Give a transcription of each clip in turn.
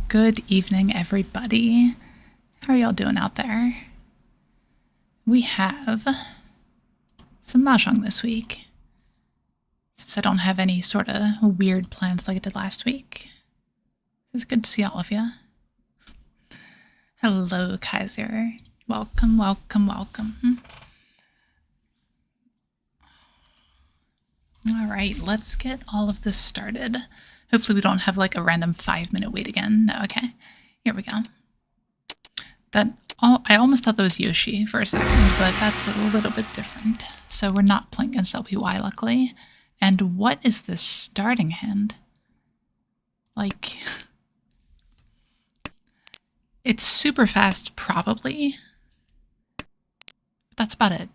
Good evening, everybody. How are y'all doing out there? We have some Mahjong this week, since I don't have any sort of weird plans like I did last week. It's good to see all of you. Hello, Kaiser. Welcome, welcome, welcome. All right, let's get all of this started. Hopefully we don't have like a random 5-minute wait again. No, okay. Here we go. I almost thought that was Yoshi for a second, but that's a little bit different. So we're not playing against LPY, luckily. And what is this starting hand? Like, it's super fast, probably. But that's about it.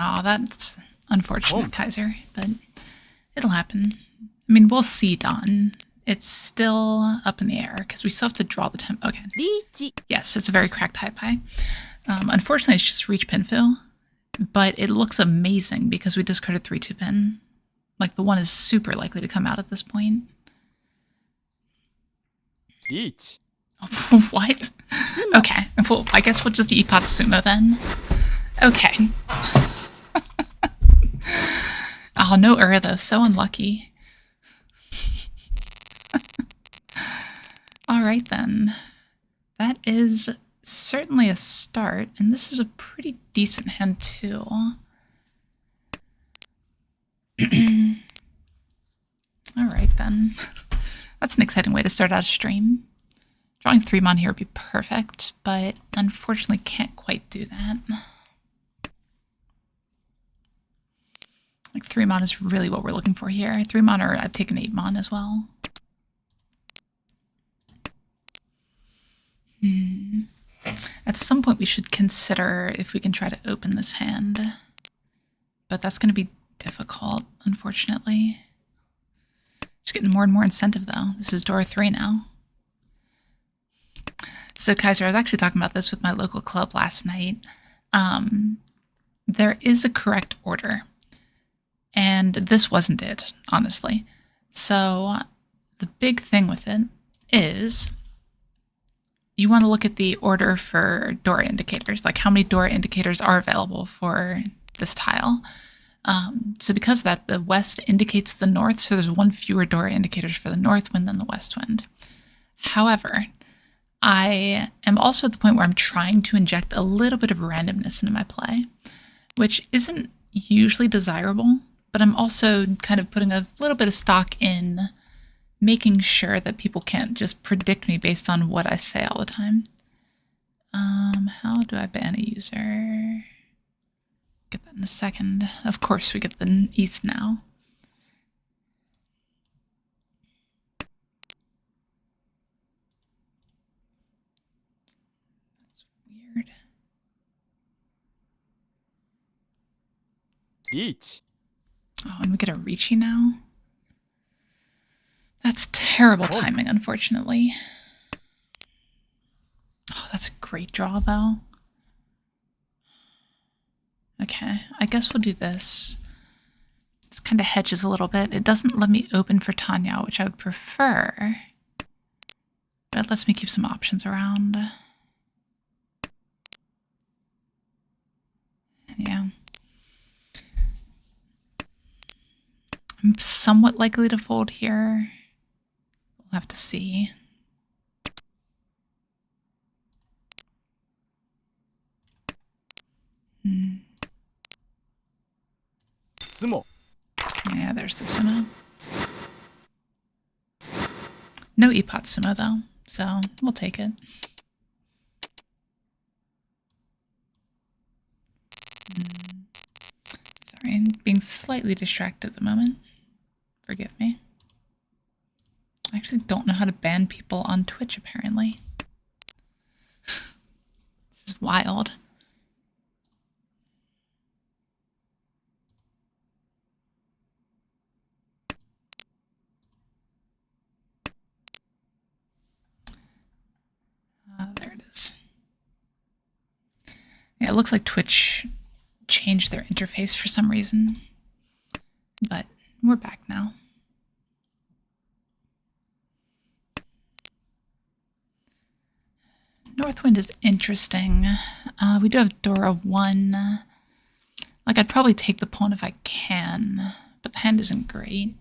Oh, that's unfortunate, Kaiser, but it'll happen. I mean, we'll see, Don. It's still up in the air, because we still have to draw the tempo. Okay. Riichi. Yes, it's a very cracked high pie. Unfortunately, it's just Riichi Pinfu, but it looks amazing because we discarded 3-2 pin. Like, the one is super likely to come out at this point. Riichi. What? Okay, well, I guess we'll just Ippat Sumo then. Okay. Oh, no Ura though, so unlucky. Alright then. That is certainly a start, and this is a pretty decent hand too. Alright then. That's an exciting way to start out a stream. Drawing 3-mon here would be perfect, but unfortunately can't quite do that. Like 3-mon is really what we're looking for here. 3-mon, or I'd take an 8-mon as well. At some point we should consider if we can try to open this hand. But that's going to be difficult, unfortunately. Just getting more and more incentive though. This is door 3 now. So Kaiser, I was actually talking about this with my local club last night. There is a correct order. And this wasn't it, honestly. So the big thing with it is you want to look at the order for door indicators, like how many door indicators are available for this tile. So because of that, the west indicates the north, so there's one fewer door indicators for the north wind than the west wind. However, I am also at the point where I'm trying to inject a little bit of randomness into my play, which isn't usually desirable, but I'm also kind of putting a little bit of stock in making sure that people can't just predict me based on what I say all the time. How do I ban a user? Get that in a second. Of course, we get the east now. That's weird. Riichi. Oh, and we get a Riichi now? That's terrible timing, unfortunately. Oh, that's a great draw, though. Okay, I guess we'll do this. This kind of hedges a little bit. It doesn't let me open for Tanya, which I would prefer. But it lets me keep some options around. Yeah. I'm somewhat likely to fold here. We'll have to see. Sumo. Yeah, there's the sumo. No epot sumo, though, so we'll take it. Sorry, I'm being slightly distracted at the moment. Forgive me. I actually don't know how to ban people on Twitch, apparently. This is wild. There it is. Yeah, it looks like Twitch changed their interface for some reason. But we're back now. Northwind is interesting. We do have Dora 1. Like, I'd probably take the pawn if I can, but the hand isn't great.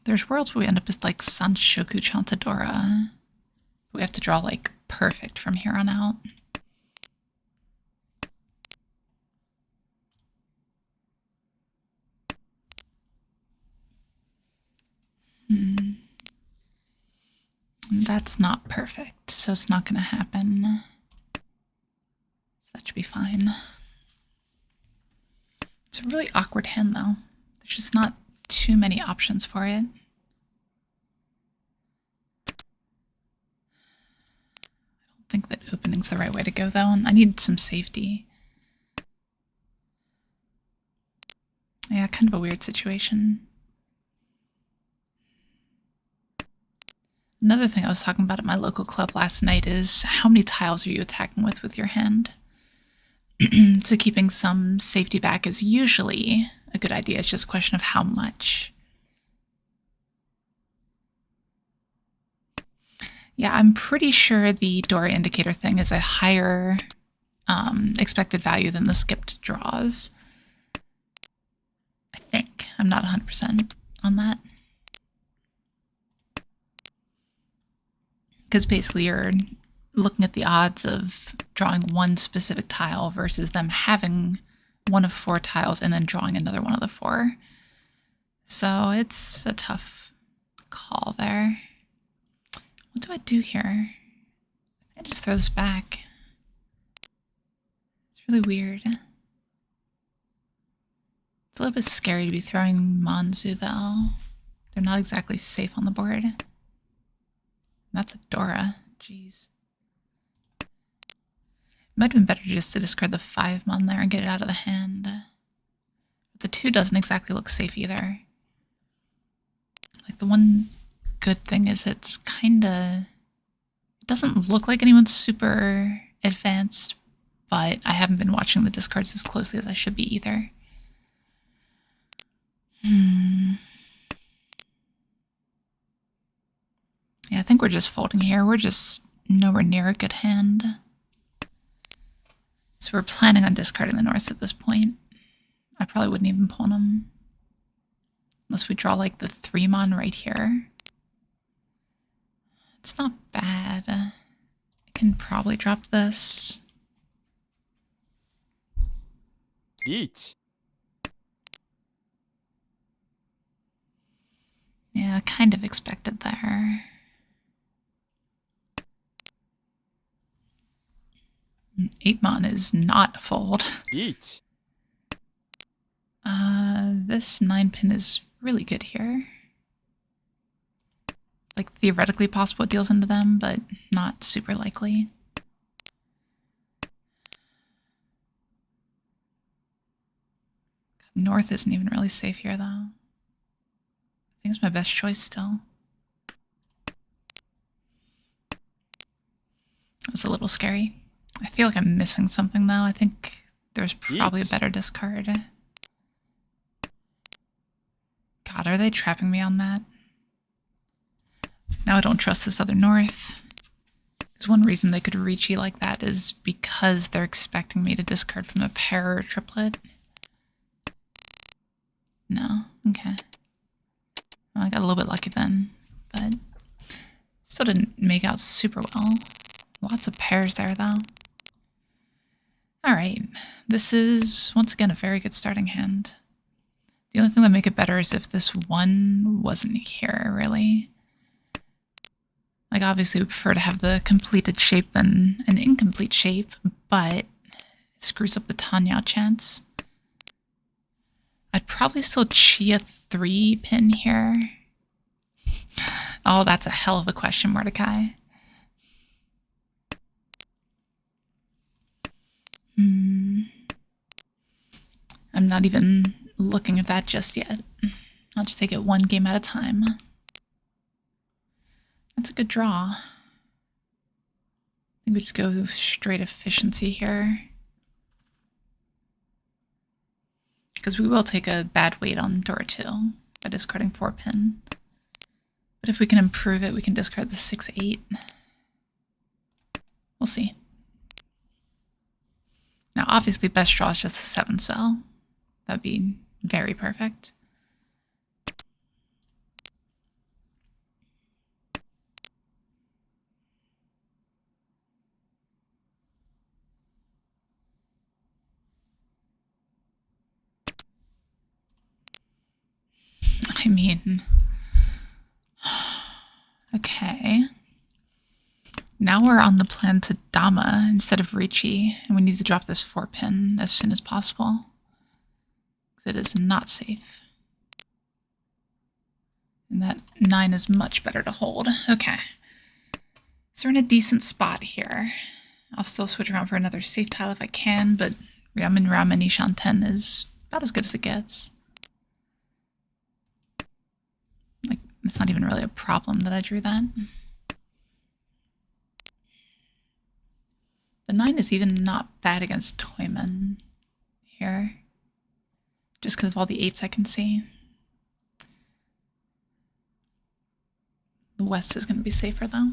There's worlds where we end up as, like, Sanshoku Chantadora. We have to draw, like, perfect from here on out. That's not perfect, so it's not going to happen. So that should be fine. It's a really awkward hand, though. There's just not too many options for it. I don't think that opening's the right way to go, though, and I need some safety. Yeah, kind of a weird situation. Another thing I was talking about at my local club last night is how many tiles are you attacking with your hand? So keeping some safety back is usually a good idea. It's just a question of how much. Yeah, I'm pretty sure the Dora indicator thing is a higher expected value than the skipped draws. I think. I'm not 100% on that. Because basically you're looking at the odds of drawing one specific tile versus them having one of 4 tiles and then drawing another one of the 4. So it's a tough call there. What do I do here? I just throw this back. It's really weird. It's a little bit scary to be throwing Manzu, though. They're not exactly safe on the board. That's a Dora. Jeez. Might have been better just to discard the 5-mon there and get it out of the hand. But the 2 doesn't exactly look safe either. Like, the one good thing is it's kinda... It doesn't look like anyone's super advanced, but I haven't been watching the discards as closely as I should be either. Yeah, I think we're just folding here. We're just nowhere near a good hand. So we're planning on discarding the north at this point. I probably wouldn't even pawn them. Unless we draw like the 3-mon right here. It's not bad. I can probably drop this. Riichi. Yeah, kind of expected there. Eight-mon is not a fold. Riichi. This 9-pin is really good here. Like, theoretically possible it deals into them, but not super likely. North isn't even really safe here, though. I think it's my best choice still. It was a little scary. I feel like I'm missing something, though. I think there's probably a better discard. God, are they trapping me on that? Now I don't trust this other north. Because one reason they could Riichi like that is because they're expecting me to discard from a pair or a triplet. No? Okay. Well, I got a little bit lucky then, but still didn't make out super well. Lots of pairs there, though. Alright, this is, once again, a very good starting hand. The only thing that would make it better is if this one wasn't here, really. Like, obviously we prefer to have the completed shape than an incomplete shape, but it screws up the Tanyao chance. I'd probably still chi a 3-pin here. Oh, that's a hell of a question, Mordecai. I'm not even looking at that just yet. I'll just take it one game at a time. That's a good draw. I think we just go straight efficiency here. Because we will take a bad weight on Dora 2 by discarding 4-pin. But if we can improve it, we can discard the 6-8. We'll see. Now, obviously, best draw is just the 7 cell. That'd be very perfect. I mean, okay. Now we're on the plan to Dama instead of Riichi, and we need to drop this 4-pin as soon as possible. Because it is not safe. And that 9 is much better to hold. Okay. So we're in a decent spot here. I'll still switch around for another safe tile if I can, but Ramen Ramen Ishan 10 is about as good as it gets. Like, it's not even really a problem that I drew that. The 9 is even not bad against Toyman here. Just because of all the 8s I can see. The West is going to be safer, though.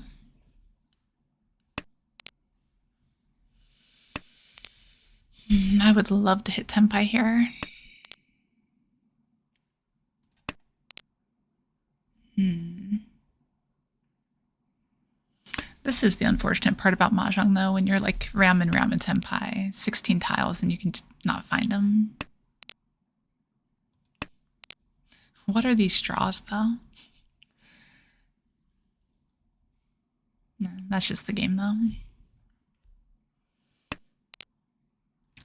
I would love to hit Tenpai here. This is the unfortunate part about Mahjong, though, when you're like Ramen Tenpai, 16 tiles, and you can not find them. What are these straws, though? No, that's just the game, though.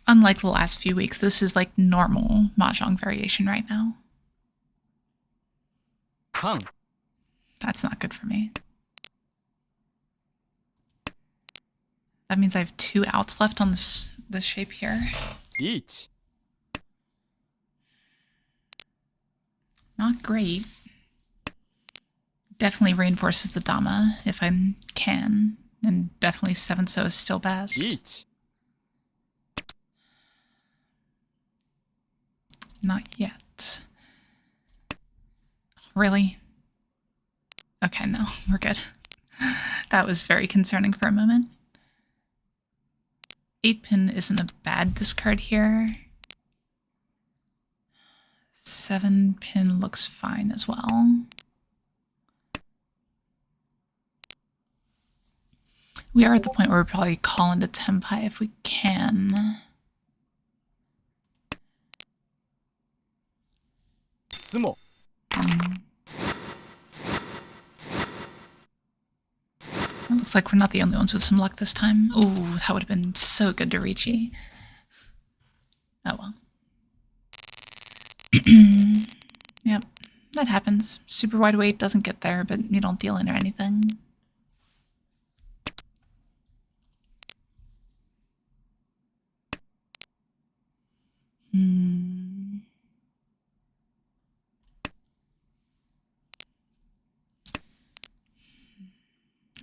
Unlike the last few weeks, this is like normal Mahjong variation right now. That's not good for me. That means I have 2 outs left on this shape here. Riichi. Not great. Definitely reinforces the Dama if I can. And definitely 7-so is still best. Riichi. Not yet. Really? Okay, no, we're good. That was very concerning for a moment. 8-pin isn't a bad discard here. 7 pin looks fine as well. We are at the point where we're probably call into Tempai if we can. つも It looks like we're not the only ones with some luck this time. Ooh, that would have been so good to Riichi. Oh well. Yep, that happens. Super wide weight doesn't get there, but you don't deal in or anything.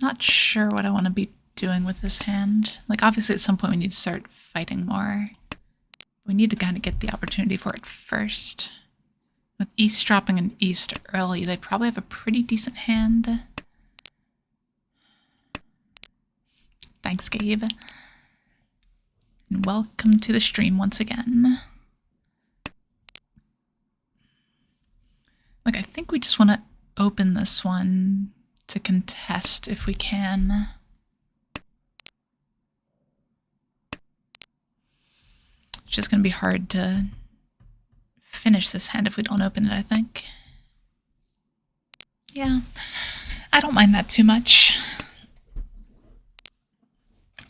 Not sure what I want to be doing with this hand. Like, obviously at some point we need to start fighting more. We need to kind of get the opportunity for it first. With East dropping an East early, they probably have a pretty decent hand. Thanks, Gabe. And welcome to the stream once again. Like, I think we just want to open this one to contest if we can. It's just going to be hard to finish this hand if we don't open it, I think. Yeah, I don't mind that too much.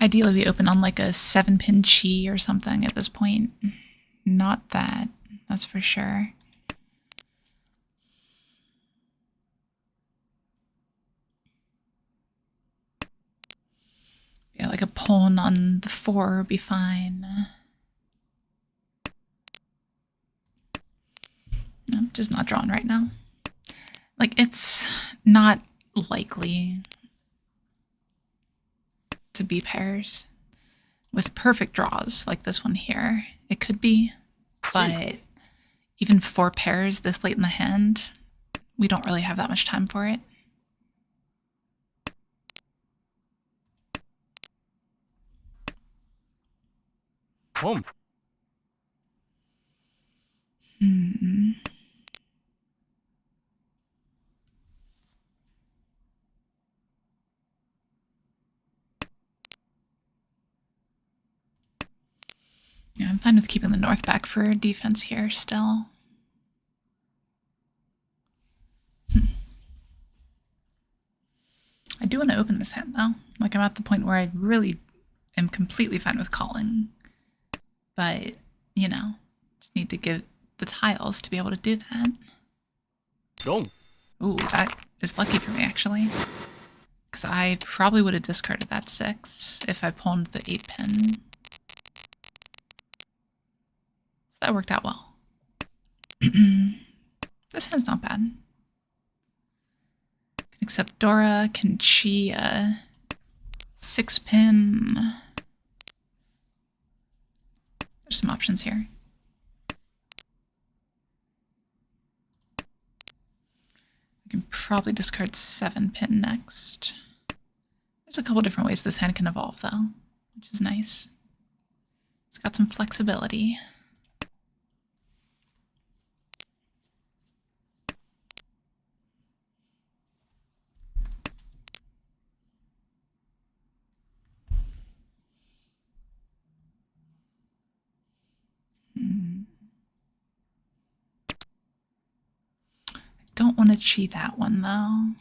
Ideally, we open on like a 7-pin chi or something at this point. Not that, that's for sure. Yeah, like a pawn on the 4 would be fine. I'm just not drawn right now. Like, it's not likely to be pairs. With perfect draws, like this one here, it could be. But even 4 pairs this late in the hand, we don't really have that much time for it. Home. Yeah, I'm fine with keeping the north back for defense here still. I do want to open this hand though. Like, I'm at the point where I really am completely fine with calling. But, you know, just need to give the tiles to be able to do that. Long. Ooh, that is lucky for me actually. Because I probably would have discarded that 6 if I pawned the 8-pin. So that worked out well. This hand's not bad. Can accept Dora, can Chia, 6-pin. There's some options here. I can probably discard 7-pin next. There's a couple different ways this hand can evolve though, which is nice. It's got some flexibility. Don't want to cheat that one though.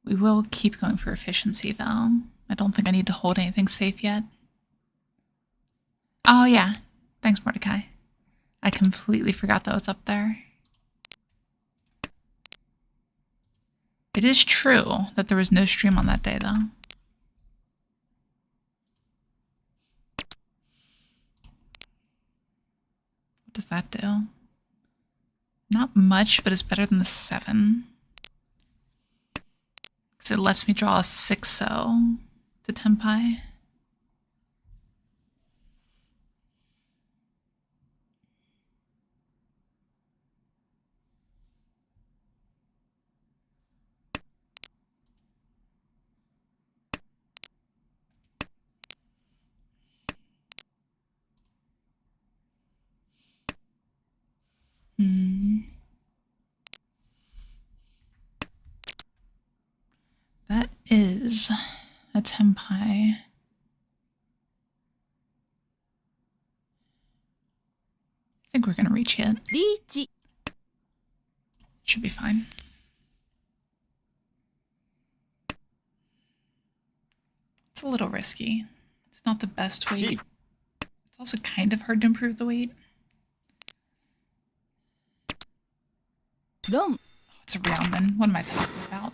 We will keep going for efficiency though. I don't think I need to hold anything safe yet. Oh yeah, thanks Mordecai. I completely forgot that was up there. It is true that there was no stream on that day though. What does that do? Not much, but it's better than the 7. Because it lets me draw a 6-0 to Tempai. is a tenpai. I think we're gonna reach it. Riichi. Should be fine. It's a little risky. It's not the best weight. It's also kind of hard to improve the weight. Dom. Oh, it's a Ryumen. What am I talking about?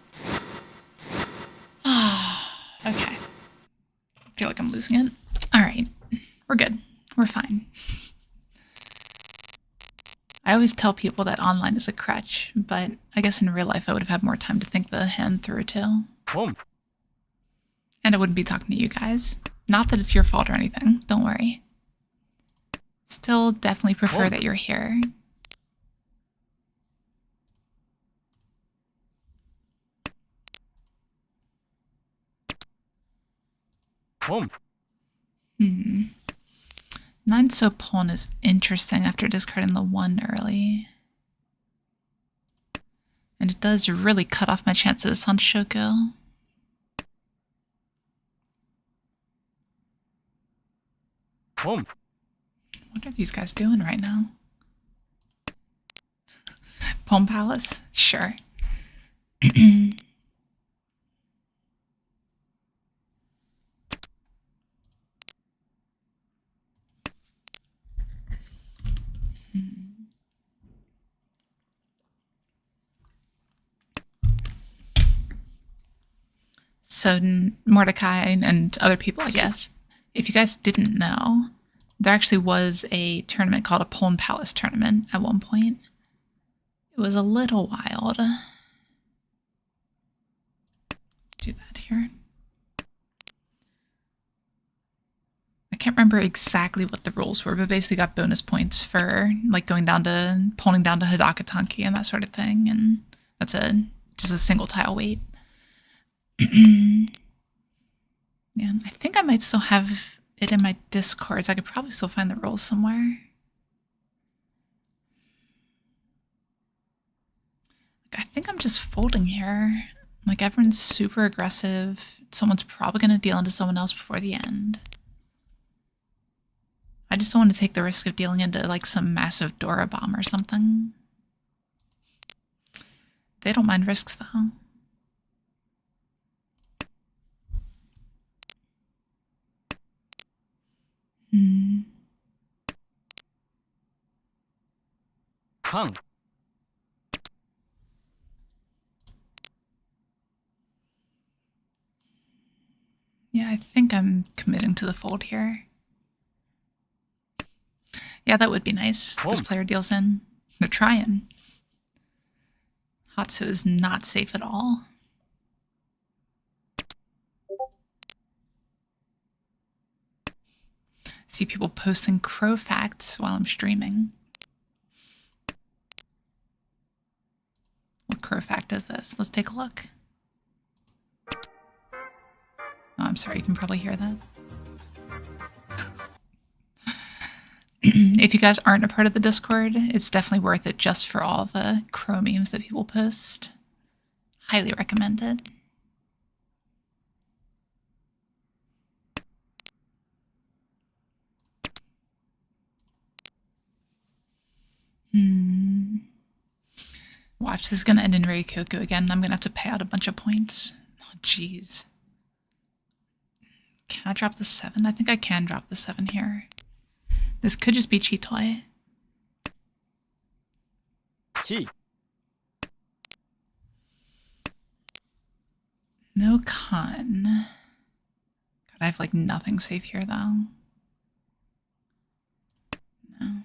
Okay. I feel like I'm losing it. Alright. We're good. We're fine. I always tell people that online is a crutch, but I guess in real life I would have had more time to think the hand through too. Boom. And I wouldn't be talking to you guys. Not that it's your fault or anything. Don't worry. Still definitely prefer that you're here. Boom. 9 so pawn is interesting after discarding the 1 early. And it does really cut off my chances on Shoko. Boom. What are these guys doing right now? Pawn Palace? Sure. So Mordecai and other people, I guess, if you guys didn't know, there actually was a tournament called a Pawn Palace tournament at one point. It was a little wild. Let's do that here. I can't remember exactly what the rules were, but basically got bonus points for like going down to pawning down to Hidaka Tanki and that sort of thing, and that's just a single tile weight. Yeah, I think I might still have it in my discords. I could probably still find the rules somewhere. I think I'm just folding here. Like, everyone's super aggressive. Someone's probably going to deal into someone else before the end. I just don't want to take the risk of dealing into, like, some massive Dora bomb or something. They don't mind risks, though. Kan. Yeah, I think I'm committing to the fold here. Yeah, that would be nice. This player deals in. They're trying. Hatsu is not safe at all. See people posting crow facts while I'm streaming. What crow fact is this? Let's take a look. Oh, I'm sorry, you can probably hear that. If you guys aren't a part of the Discord, it's definitely worth it just for all the crow memes that people post. Highly recommend it. Watch, this is going to end in Reikoku again. I'm going to have to pay out a bunch of points. Oh, jeez. Can I drop the 7? I think I can drop the 7 here. This could just be Chitoi. Chi. No con. God, I have like nothing safe here though. No.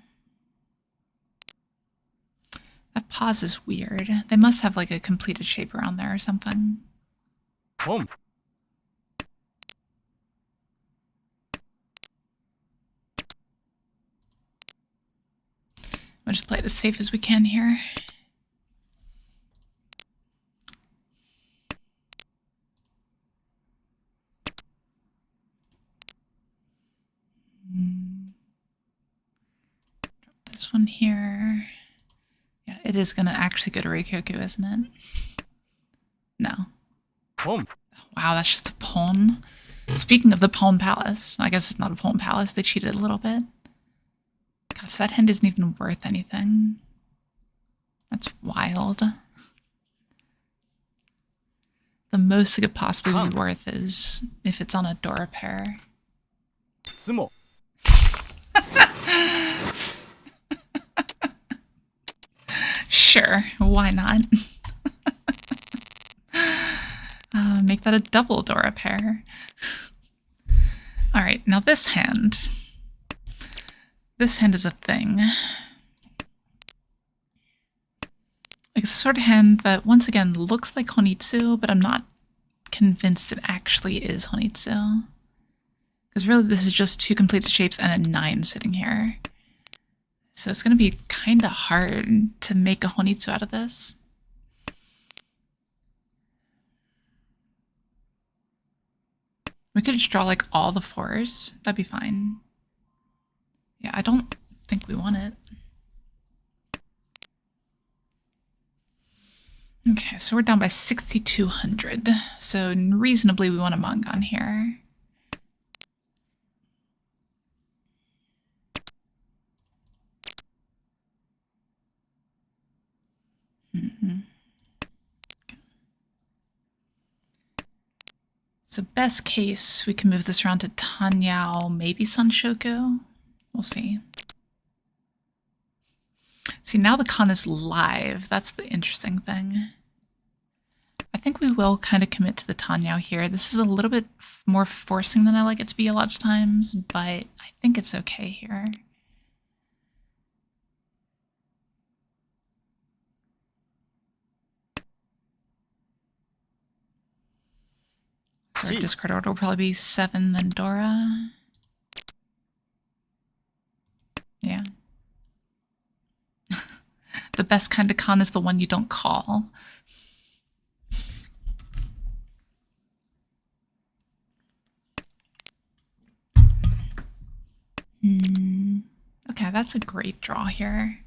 That pause is weird. They must have like a completed shape around there or something. Boom. We'll just play it as safe as we can here. Drop this one here. Yeah, it is going to actually go to Reikoku, isn't it? No. Boom. Wow, that's just a pawn. Speaking of the Pawn Palace, I guess it's not a Pawn Palace. They cheated a little bit. God, so that hand isn't even worth anything. That's wild. The most it could possibly be worth is if it's on a Dora pair. Sumo. Sure, why not? Make that a double Dora pair. All right, now this hand. This hand is a thing. Like, it's a sort of hand that, once again, looks like Honitsu, but I'm not convinced it actually is Honitsu. Because really, this is just two completed shapes and a 9 sitting here. So it's going to be kind of hard to make a Honitsu out of this. We could just draw like all the 4s. That'd be fine. Yeah, I don't think we want it. Okay, so we're down by 6,200. So reasonably we want a Mangan here. So best case, we can move this around to Tanyao, maybe Sanshoku. We'll see. See, now the con is live. That's the interesting thing. I think we will kind of commit to the Tanyao here. This is a little bit more forcing than I like it to be a lot of times, but I think it's okay here. So our discard order will probably be 7, then Dora. Yeah. The best kind of con is the one you don't call. Okay, that's a great draw here.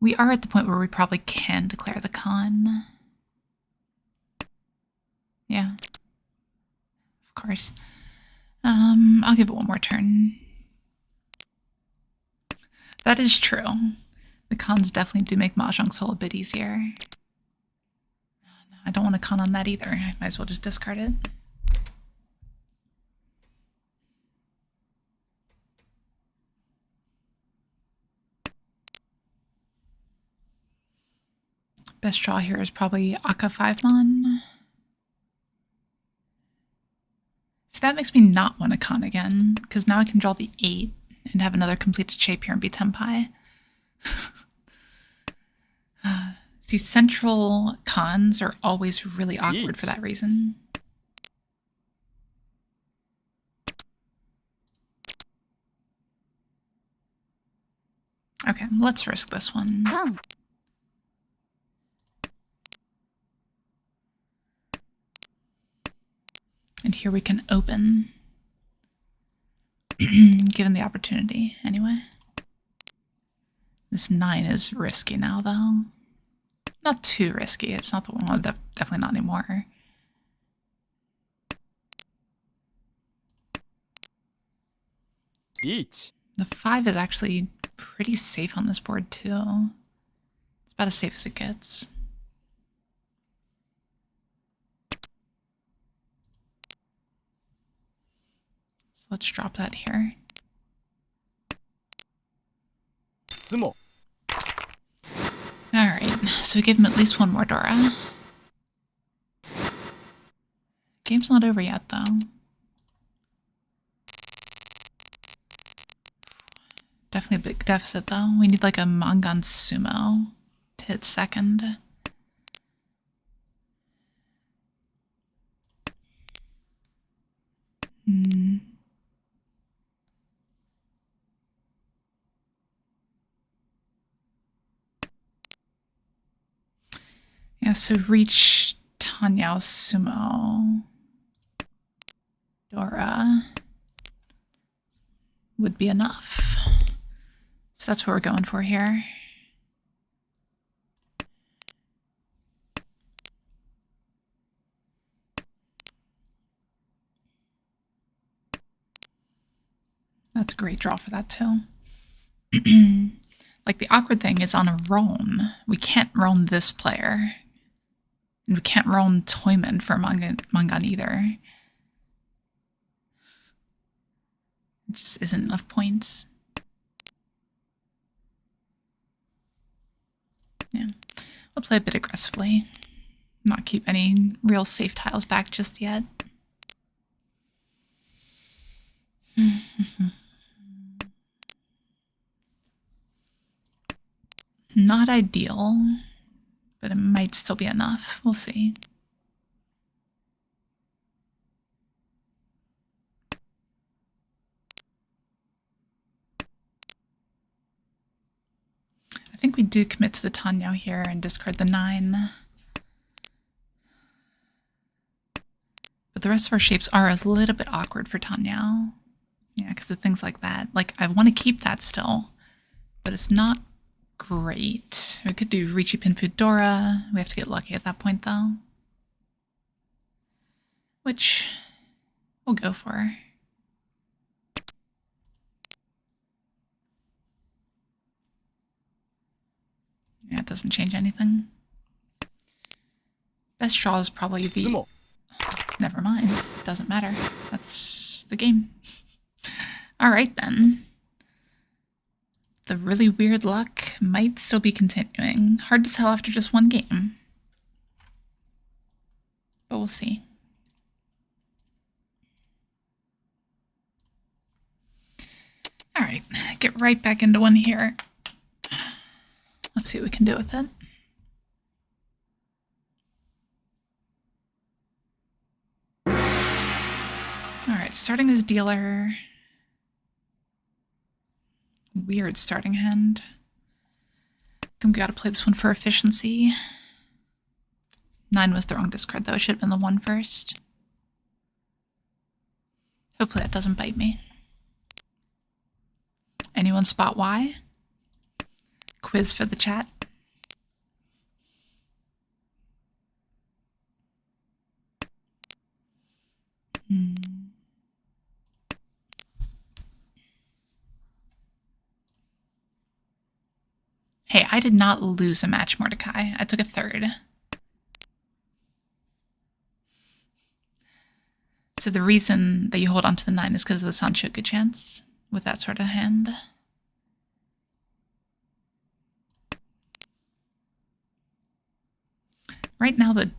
We are at the point where we probably can declare the con. Yeah. Of course. I'll give it one more turn. That is true. The cons definitely do make Mahjong Soul a bit easier. No, I don't want to con on that either. I might as well just discard it. Best draw here is probably Aka 5-mon. So that makes me not want to con again, because now I can draw the 8 and have another completed shape here and be Tenpai. See, central cons are always really awkward for that reason. Okay, let's risk this one. And here we can open, given the opportunity, anyway. This 9 is risky now, though. Not too risky. It's not the one. Well, definitely not anymore. Riichi. The 5 is actually pretty safe on this board, too. It's about as safe as it gets. So let's drop that here. Sumo. Alright, so we give him at least one more Dora. Game's not over yet, though. Definitely a big deficit, though. We need like a Mangan Sumo to hit second. Yeah, so reach Tanyao Sumo. Dora would be enough. So that's what we're going for here. That's a great draw for that too. Like, the awkward thing is on a roam, we can't roam this player. And we can't roam Toyman for Mangan either. It just isn't enough points. Yeah. We'll play a bit aggressively. Not keep any real safe tiles back just yet. Not ideal, but it might still be enough. We'll see. I think we do commit to the Tanyao here and discard the 9. But the rest of our shapes are a little bit awkward for Tanyao. Yeah, because of things like that. Like, I want to keep that still, but it's not great. We could do Riichi Pinfudora. We have to get lucky at that point, though. Which we'll go for. Yeah, it doesn't change anything. Best draw is probably the... Sumo. Never mind. Doesn't matter. That's the game. Alright then. The really weird luck might still be continuing. Hard to tell after just one game. But we'll see. Alright, get right back into one here. Let's see what we can do with it. Alright, starting as dealer. Weird starting hand. I think we gotta play this one for efficiency. 9 was the wrong discard though, it should have been the 1 first. Hopefully that doesn't bite me. Anyone spot why? Quiz for the chat. Hey, I did not lose a match, Mordecai. I took a 3rd. So the reason that you hold on to the 9 is because of the Sanchoku chance with that sort of hand. Right now, the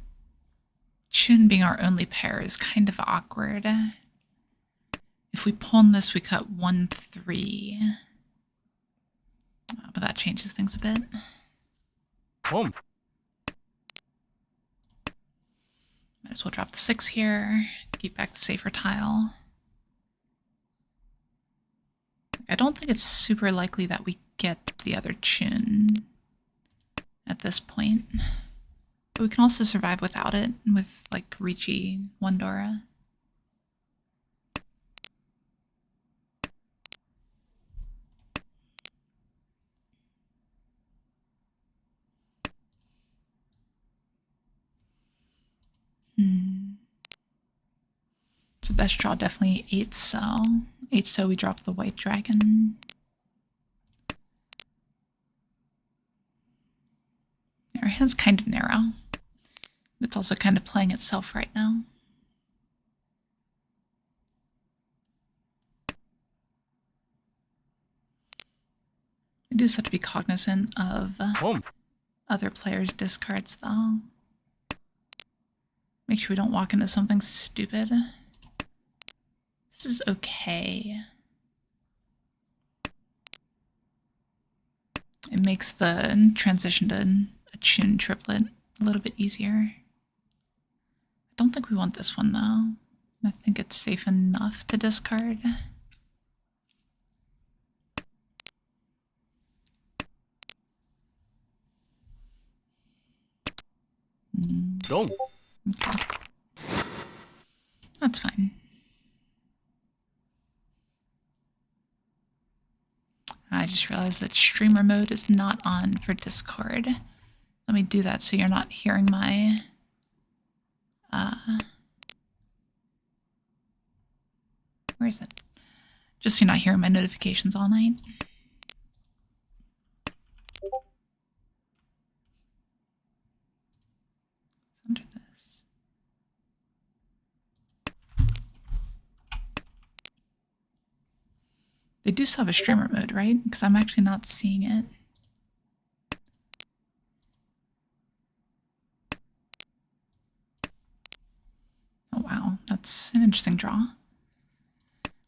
Chun being our only pair is kind of awkward. If we pawn this, we cut 1-3. But that changes things a bit. Home. Might as well drop the 6 here. Keep back the safer tile. I don't think it's super likely that we get the other Chun at this point. But we can also survive without it with, like, Riichi Wandora. So best draw definitely 8-so. 8-so we drop the white dragon. Our hand's kind of narrow. It's also kind of playing itself right now. We do just have to be cognizant of other players' discards, though. Make sure we don't walk into something stupid. This is okay. It makes the transition to a Chun triplet a little bit easier. I don't think we want this one, though. I think it's safe enough to discard. Don't. Okay. That's fine. I just realized that streamer mode is not on for Discord. Let me do that so you're not hearing my where is it? Just so you're not hearing my notifications all night. Under this. They do still have a streamer mode, right? Because I'm actually not seeing it. Oh wow, that's an interesting draw.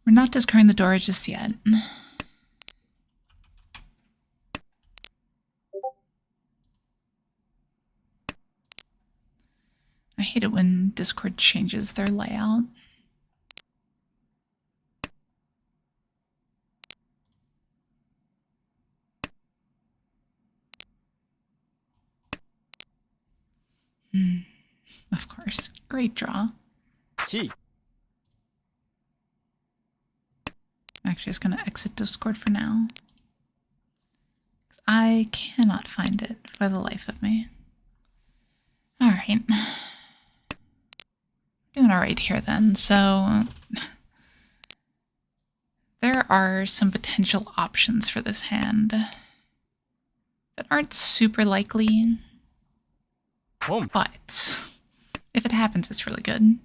We're not discarding the door just yet. I hate it when Discord changes their layout. Of course. Great draw. Chi. I'm actually just going to exit Discord for now. I cannot find it for the life of me. Alright. Doing alright here then. So there are some potential options for this hand that aren't super likely, but if it happens, it's really good.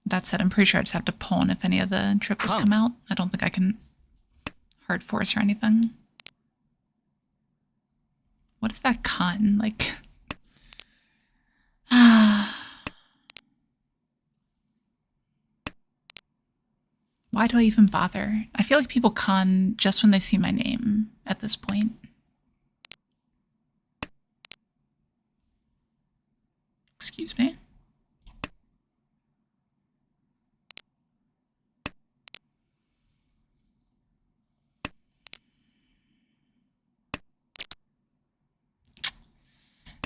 That said, I'm pretty sure I just have to pawn if any of the triples come out. I don't think I can hard force or anything. What is that con? Like, why do I even bother? I feel like people con just when they see my name at this point. Excuse me.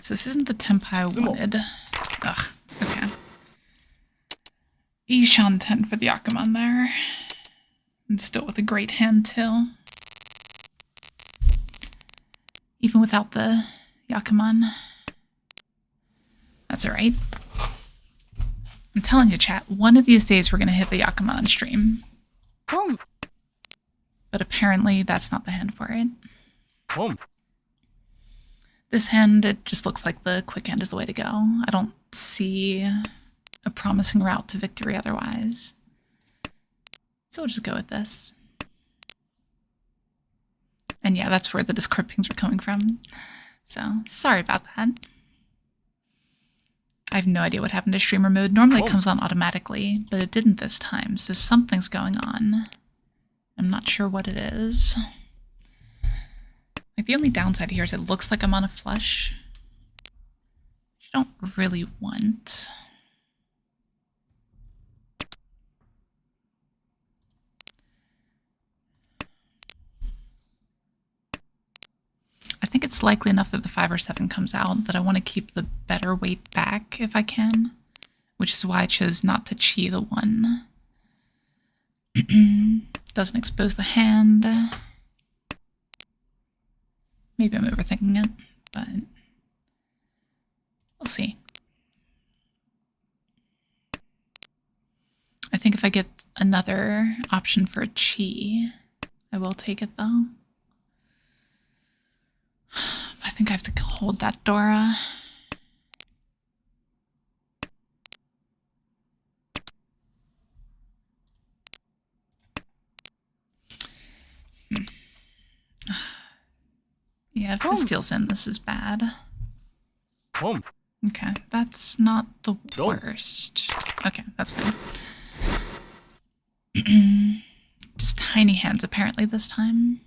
So this isn't the tempo I wanted. Ugh, okay. Ishan 10 for the Yakuman there. And still with a great hand too. Even without the Yakuman. That's alright. I'm telling you, chat, one of these days we're going to hit the Yakuman on stream. But apparently that's not the hand for it. This hand, it just looks like the quick hand is the way to go. I don't see a promising route to victory otherwise. So we'll just go with this. And yeah, that's where the Discord pings were coming from. So, sorry about that. I have no idea what happened to streamer mode. Normally it comes on automatically, but it didn't this time, so something's going on. I'm not sure what it is. Like, the only downside here is it looks like I'm on a flush, which I don't really want. I think it's likely enough that the 5 or 7 comes out that I want to keep the better weight back if I can, which is why I chose not to chi the 1. Doesn't expose the hand. Maybe I'm overthinking it, but we'll see. I think if I get another option for a chi, I will take it though. I think I have to hold that Dora. Yeah, if the steel's in, this is bad. Okay, that's not the worst. Okay, that's fine. Just tiny hands apparently this time.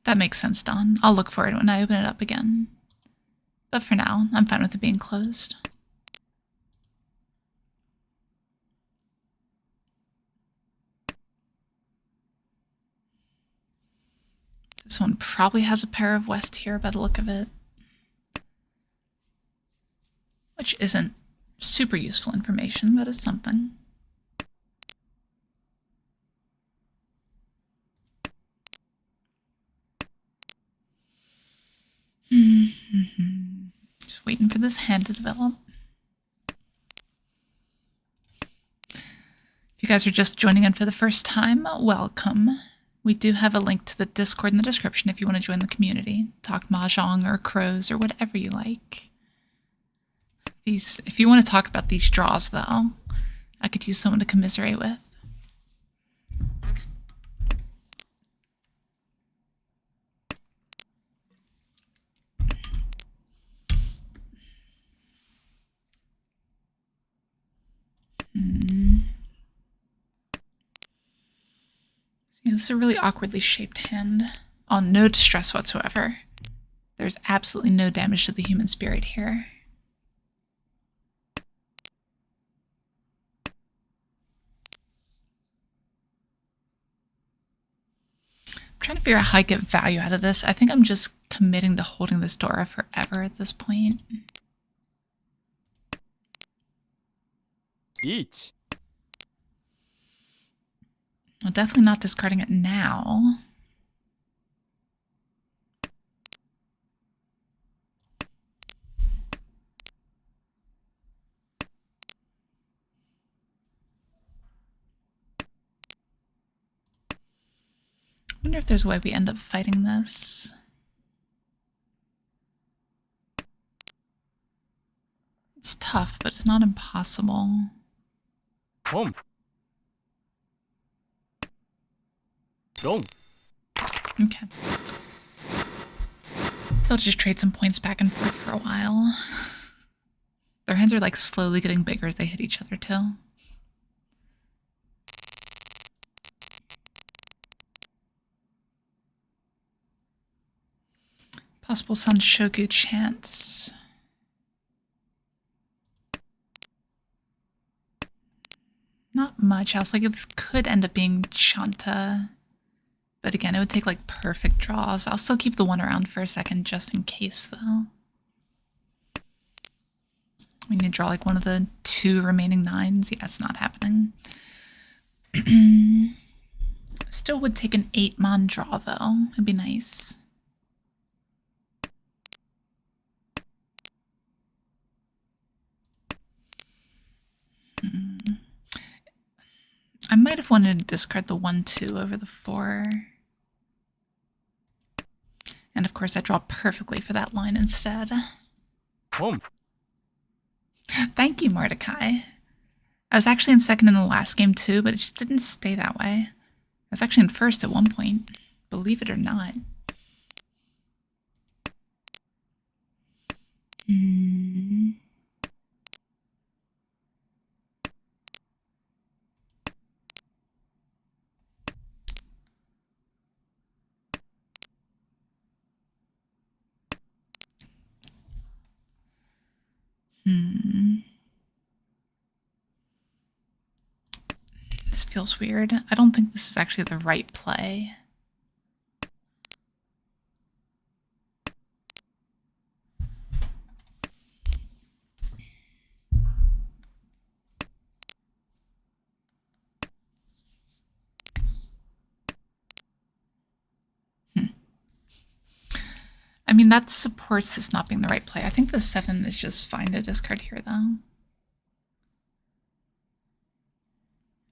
That makes sense, Dawn. I'll look for it when I open it up again. But for now, I'm fine with it being closed. This one probably has a pair of West here by the look of it. Which isn't super useful information, but it's something. Just waiting for this hand to develop. guys are just joining in for the first time, welcome. We do have a link to the Discord in the description if you want to join the community. Talk Mahjong or crows or whatever you like. If you want to talk about these draws, though, I could use someone to commiserate with. See, this is a really awkwardly shaped hand. Oh, no distress whatsoever. There's absolutely no damage to the human spirit here. I'm trying to figure out how I get value out of this. I think I'm just committing to holding this Dora forever at this point. Riichi. I'm definitely not discarding it now. I wonder if there's a way we end up fighting this. It's tough, but it's not impossible. Home. Don't. Okay. They'll just trade some points back and forth for a while. Their hands are like slowly getting bigger as they hit each other too. Possible Sun Shogu chance. Not much else. Like, this could end up being Chanta. But again, it would take like perfect draws. I'll still keep the one around for a second just in case, though. We need to draw like one of the 2 remaining 9s. Yeah, it's not happening. Still would take an 8-mon draw, though. It'd be nice. I might have wanted to discard the 1-2 over the 4. And of course I draw perfectly for that line instead. Home. Thank you, Mordecai. I was actually in second in the last game too, but it just didn't stay that way. I was actually in first at one point, believe it or not. This feels weird. I don't think this is actually the right play. I mean, that supports this not being the right play. I think the 7 is just fine to discard here, though.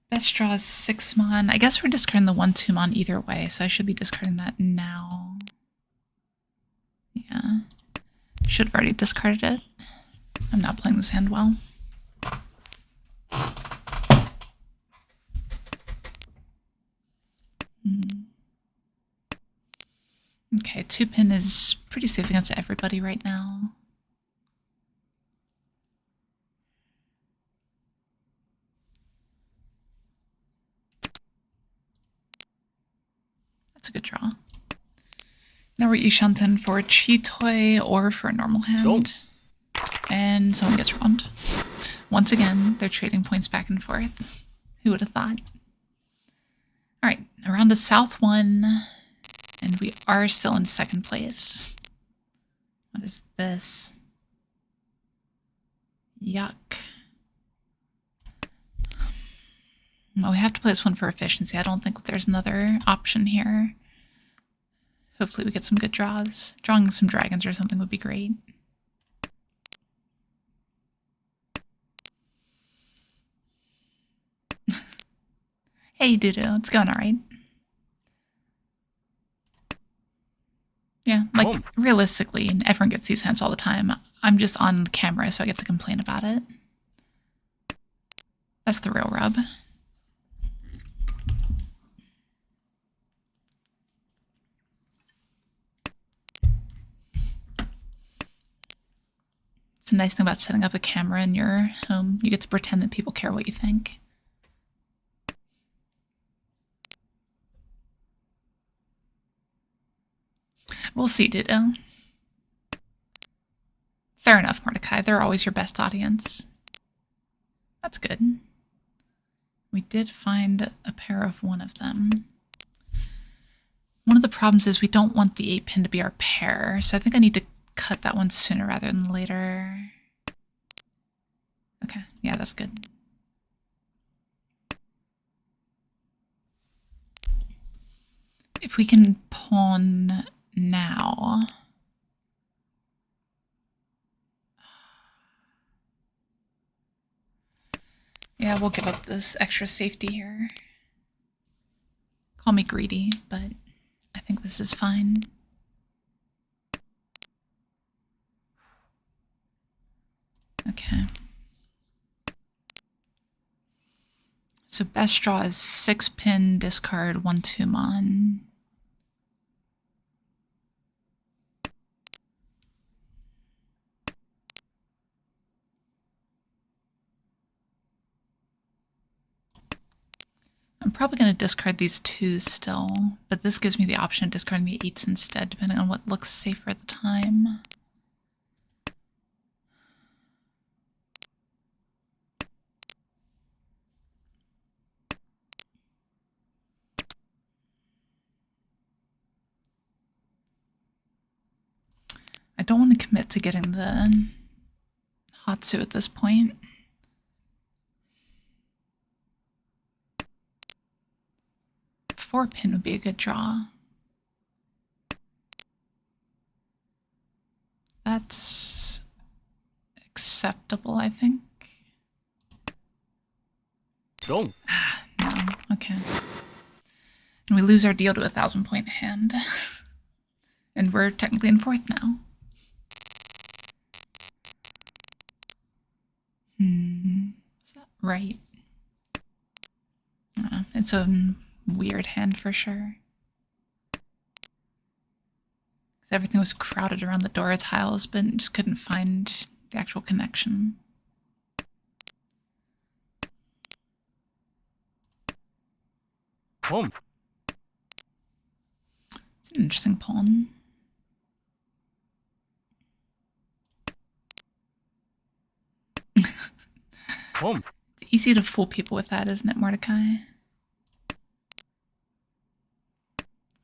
Best draw is 6-mon. I guess we're discarding the 1-2-mon either way, so I should be discarding that now. Yeah. Should have already discarded it. I'm not playing this hand well. Okay, 2-pin is pretty safe against everybody right now. That's a good draw. Now we're Ishanten for Chitoi or for a normal hand. And someone gets robbed. Once again, they're trading points back and forth. Who would have thought? Alright, around to South 1. And we are still in second place. What is this? Yuck. Well, we have to play this one for efficiency. I don't think there's another option here. Hopefully we get some good draws. Drawing some dragons or something would be great. Hey, Doodoo, it's going alright. Yeah, like, Boom. realistically, everyone gets these hints all the time. I'm just on camera, so I get to complain about it. That's the real rub. It's a nice thing about setting up a camera in your home. You get to pretend that people care what you think. We'll see, Ditto. Fair enough, Mordecai. They're always your best audience. That's good. We did find a pair of one of them. One of the problems is we don't want the 8 pin to be our pair, so I think I need to cut that one sooner rather than later. Okay, yeah, that's good. If we can pawn now. Yeah, we'll give up this extra safety here. Call me greedy, but I think this is fine. Okay. So best draw is 6 pin, discard, 1/2 mon. I'm probably going to discard these 2s still, but this gives me the option of discarding the 8s instead, depending on what looks safer at the time. I don't want to commit to getting the Hatsu at this point. Four pin would be a good draw. That's acceptable, I think. Don't. No, okay. And we lose our deal to a 1,000-point hand. And we're technically in 4th now. Is that right? I don't know. It's a weird hand for sure. Because everything was crowded around the Dora tiles, but just couldn't find the actual connection. Boom. It's an interesting pawn. Boom. It's easy to fool people with that, isn't it, Mordecai?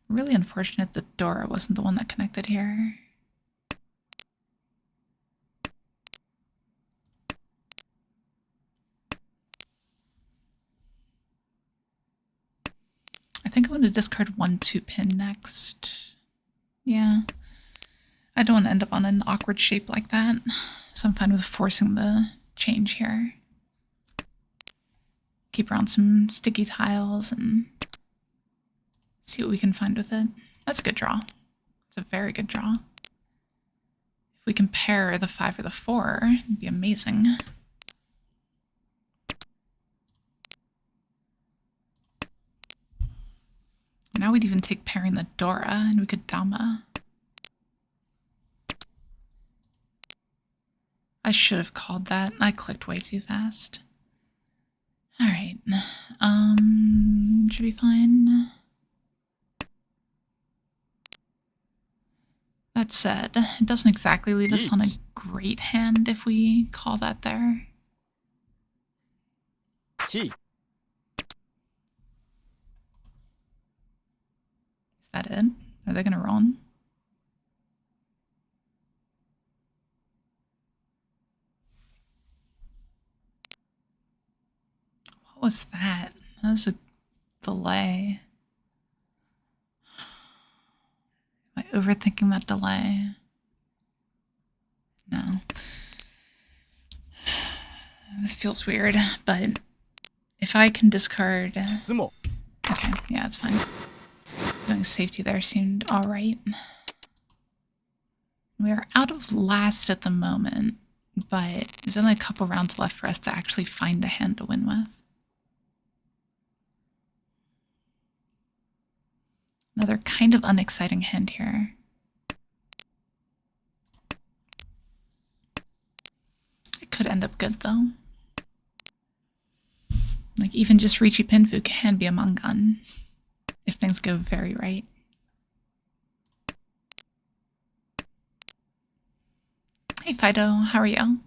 Really unfortunate that Dora wasn't the one that connected here. I think I'm going to discard 1/2 pin next. Yeah. I don't want to end up on an awkward shape like that, so I'm fine with forcing the change here. Keep around some sticky tiles and see what we can find with it. That's a good draw. It's a very good draw. If we can pair the 5 or the 4, it'd be amazing. Now we'd even take pairing the Dora, and we could Dama. I should have called that. I clicked way too fast. Alright. Should be fine. That said, it doesn't exactly leave us on a great hand if we call that there. Chi. Is that it? Are they gonna run? What was that? That was a delay. Am I overthinking that delay? No. This feels weird, but if I can discard Sumo. Okay, yeah, it's fine. Doing safety there seemed alright. We are out of last at the moment, but there's only a couple rounds left for us to actually find a hand to win with. Another kind of unexciting hand here. It could end up good, though. Like, even just Riichi Pinfu can be a Mangan, if things go very right. Hey, Fido, how are you?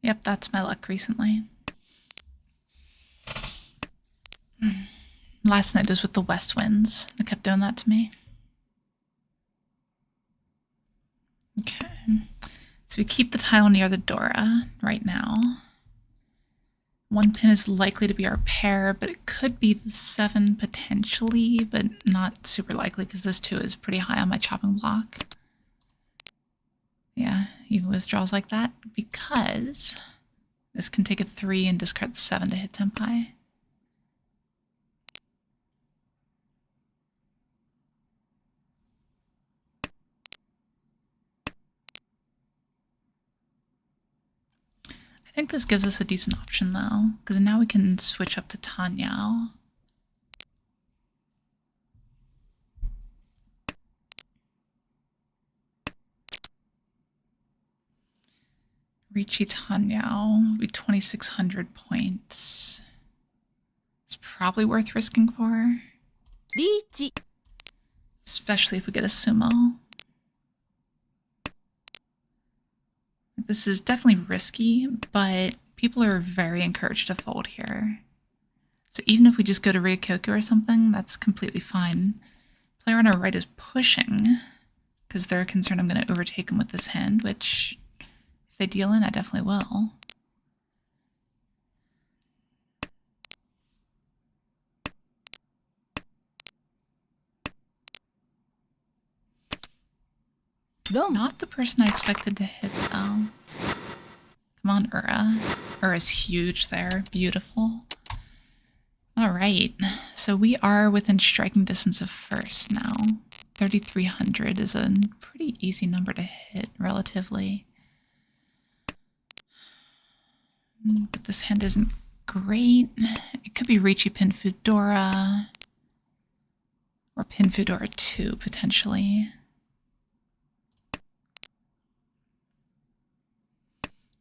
Yep, that's my luck recently. Last night was with the west winds. They kept doing that to me. Okay. So we keep the tile near the Dora right now. One pin is likely to be our pair, but it could be the 7 potentially, but not super likely because this 2 is pretty high on my chopping block. Yeah, even withdrawals like that, because this can take a 3 and discard the 7 to hit Tenpai. I think this gives us a decent option though, because now we can switch up to Tanyao. Riichi Tanyao will be 2,600 points. It's probably worth risking for. Riichi. Especially if we get a sumo. This is definitely risky, but people are very encouraged to fold here. So even if we just go to Ryokoku or something, that's completely fine. Player on our right is pushing, because they're concerned I'm going to overtake him with this hand, which, if they deal in, I definitely will. Not the person I expected to hit, though. Come on, Ura. Ura's huge there. Beautiful. Alright, so we are within striking distance of first now. 3,300 is a pretty easy number to hit, relatively. But this hand isn't great. It could be Riichi Pinfu Dora. Or Pinfu Dora 2, potentially.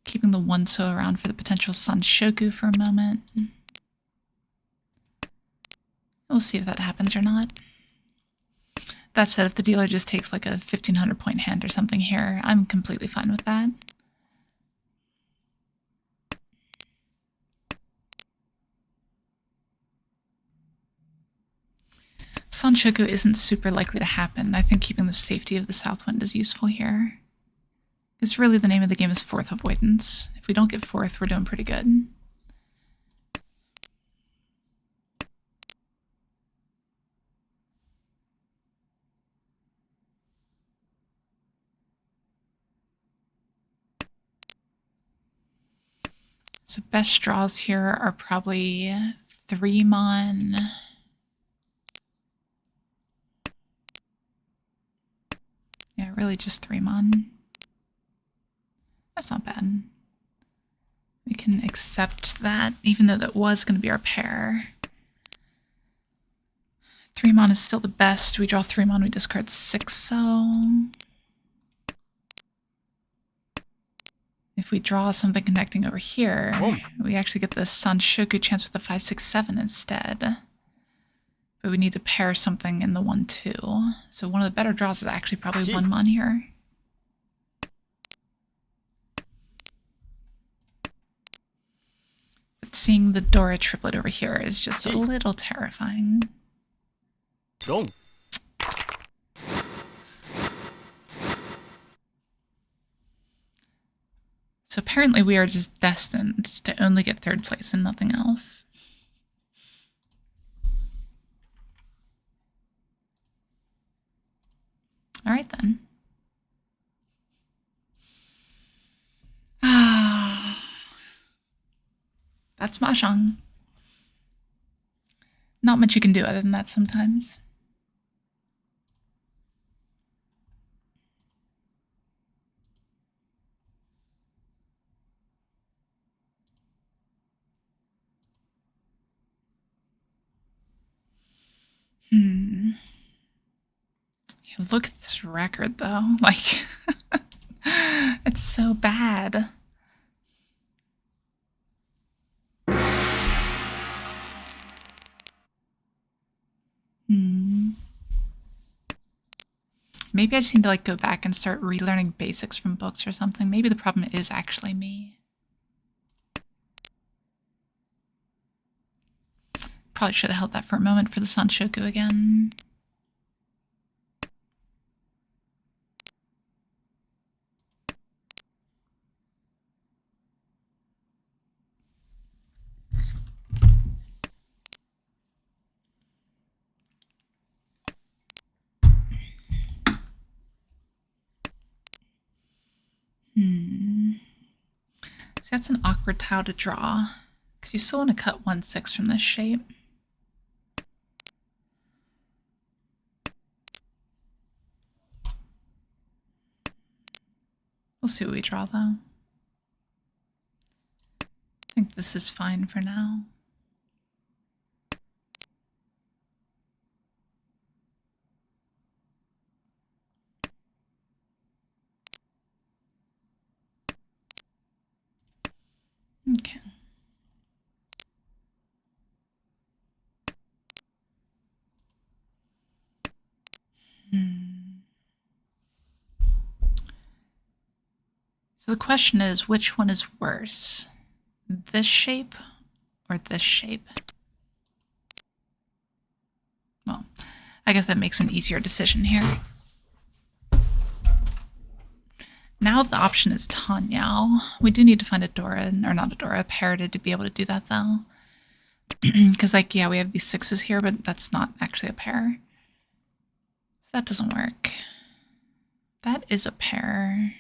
Keeping the 1-so around for the potential Sanshoku for a moment. We'll see if that happens or not. That said, if the dealer just takes like a 1,500 point hand or something here, I'm completely fine with that. Sanshoku isn't super likely to happen. I think keeping the safety of the south wind is useful here. Because really the name of the game is fourth avoidance. If we don't get fourth, we're doing pretty good. So best draws here are probably 3-mon. Yeah, really just 3-mon. That's not bad. We can accept that, even though that was going to be our pair. 3-mon is still the best. We draw 3-mon, we discard 6-so. If we draw something connecting over here, we actually get the Sanshoku chance with the 5-6-7 instead. But we need to pair something in the 1-2. So one of the better draws is actually probably 1-mon here. But seeing the Dora triplet over here is just a little terrifying. So apparently we are just destined to only get third place and nothing else. All right, then. That's Mahjong. Not much you can do other than that sometimes. Yeah, look at this record, though. Like, it's so bad. Maybe I just need to like go back and start relearning basics from books or something. Maybe the problem is actually me. Probably should have held that for a moment for the Sanshoku again. See, that's an awkward tile to draw, because you still want to cut 1/6 from this shape. We'll see what we draw, though. I think this is fine for now. Okay. So the question is, which one is worse? This shape or this shape? Well, I guess that makes an easier decision here. Now the option is Tanyao. We do need to find a Dora, or not a Dora, a Parroted to be able to do that, though. Because, like, yeah, we have these 6s here, but that's not actually a pair. So that doesn't work. That is a pair.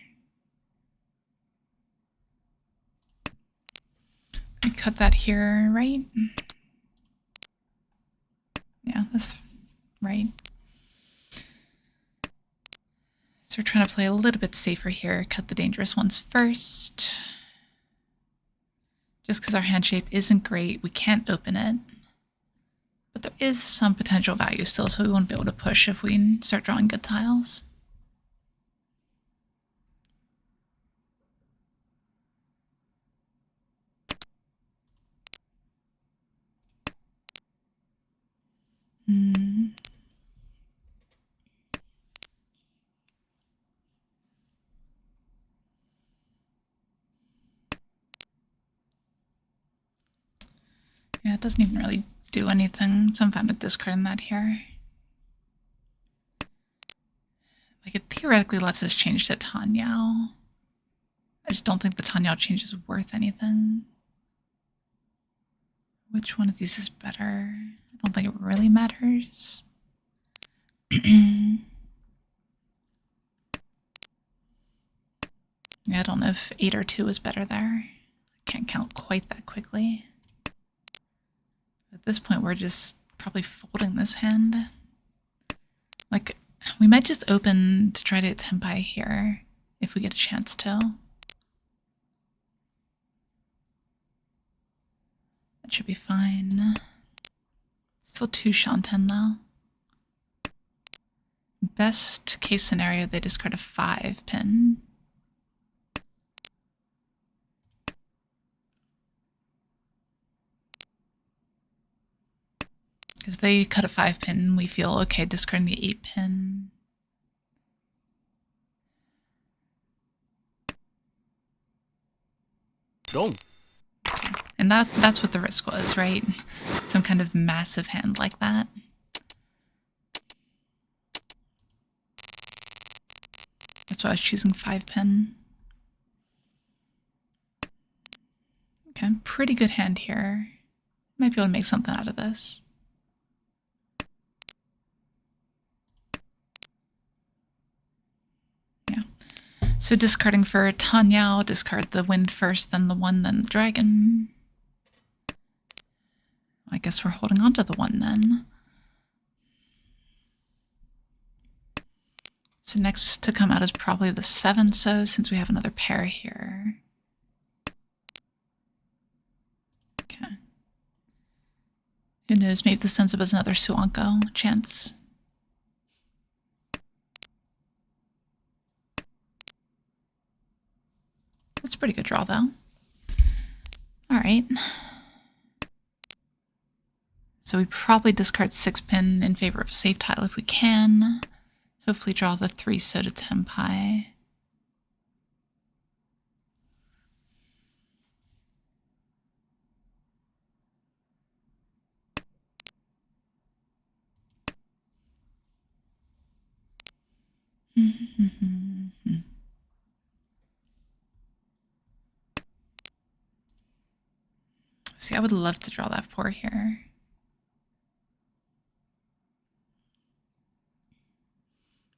We cut that here, right? Yeah, that's right. So we're trying to play a little bit safer here. Cut the dangerous ones first. Just because our hand shape isn't great, we can't open it. But there is some potential value still, so we won't be able to push if we start drawing good tiles. Yeah, it doesn't even really do anything, so I'm fine with discarding that here. Like, it theoretically lets us change to Tanyao. I just don't think the Tanyao change is worth anything. Which one of these is better? I don't think it really matters. Yeah, I don't know if 8 or 2 is better there. I can't count quite that quickly. At this point, we're just probably folding this hand. Like, we might just open to try to tempai here if we get a chance to. That should be fine. Still 2 Shanten though. Best case scenario, they discard a 5 pin. Because they cut a 5 pin, we feel okay discarding the 8 pin. Don't. And that's what the risk was, right? Some kind of massive hand like that. That's why I was choosing 5 pin. Okay, pretty good hand here. Might be able to make something out of this. Yeah. So discarding for Tanyao, discard the wind first, then the one, then the dragon. I guess we're holding on to the one then. So next to come out is probably the 7, so since we have another pair here. Okay. Who knows, maybe this ends up as another Suanko chance. That's a pretty good draw, though. Alright. So we probably discard 6-pin in favor of safe tile if we can. Hopefully draw the 3 Soda Tenpai. See, I would love to draw that 4 here.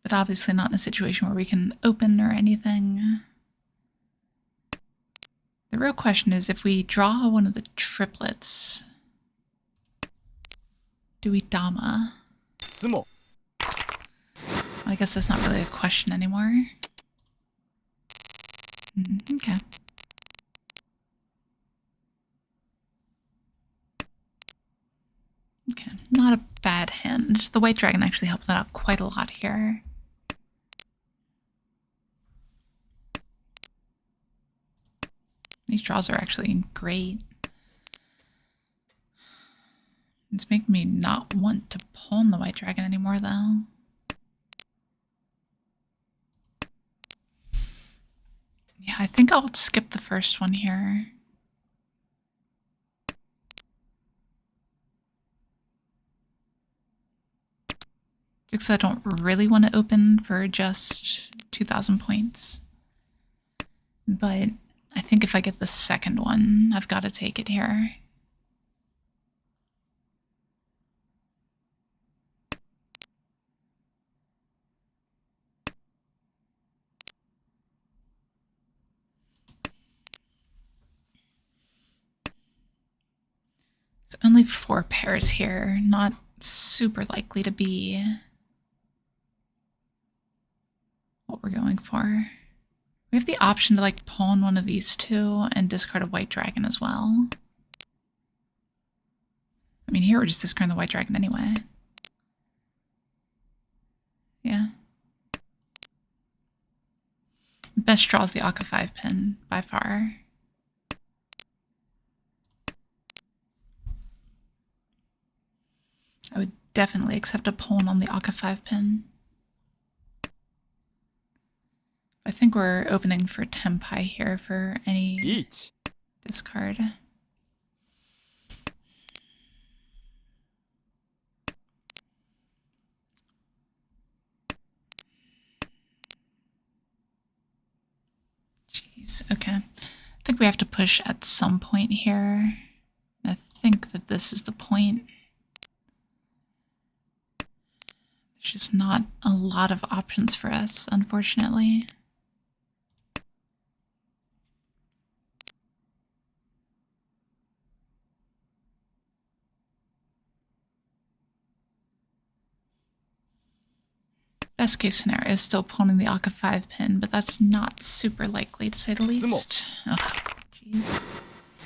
But obviously not in a situation where we can open or anything. The real question is, if we draw one of the triplets, do we Dama? Sumo. I guess that's not really a question anymore. Okay. Okay, not a bad hand. The white dragon actually helped that out quite a lot here. These draws are actually great. It's making me not want to pawn the white dragon anymore, though. Yeah, I think I'll skip the first one here. Because I don't really want to open for just 2,000 points. But I think if I get the second one, I've got to take it here. It's only 4 pairs here, not super likely to be what we're going for. We have the option to like pawn one of these two and discard a white dragon as well. I mean, here we're just discarding the white dragon anyway. Yeah. Best draw is the Aka 5-pin by far. I would definitely accept a pawn on the Aka 5-pin. I think we're opening for Tenpai here for any Riichi. discard. Jeez, okay. I think we have to push at some point here. I think that this is the point. There's just not a lot of options for us, unfortunately. Best case scenario is still pawning the Aka 5-pin, but that's not super likely to say the least. Oh, jeez.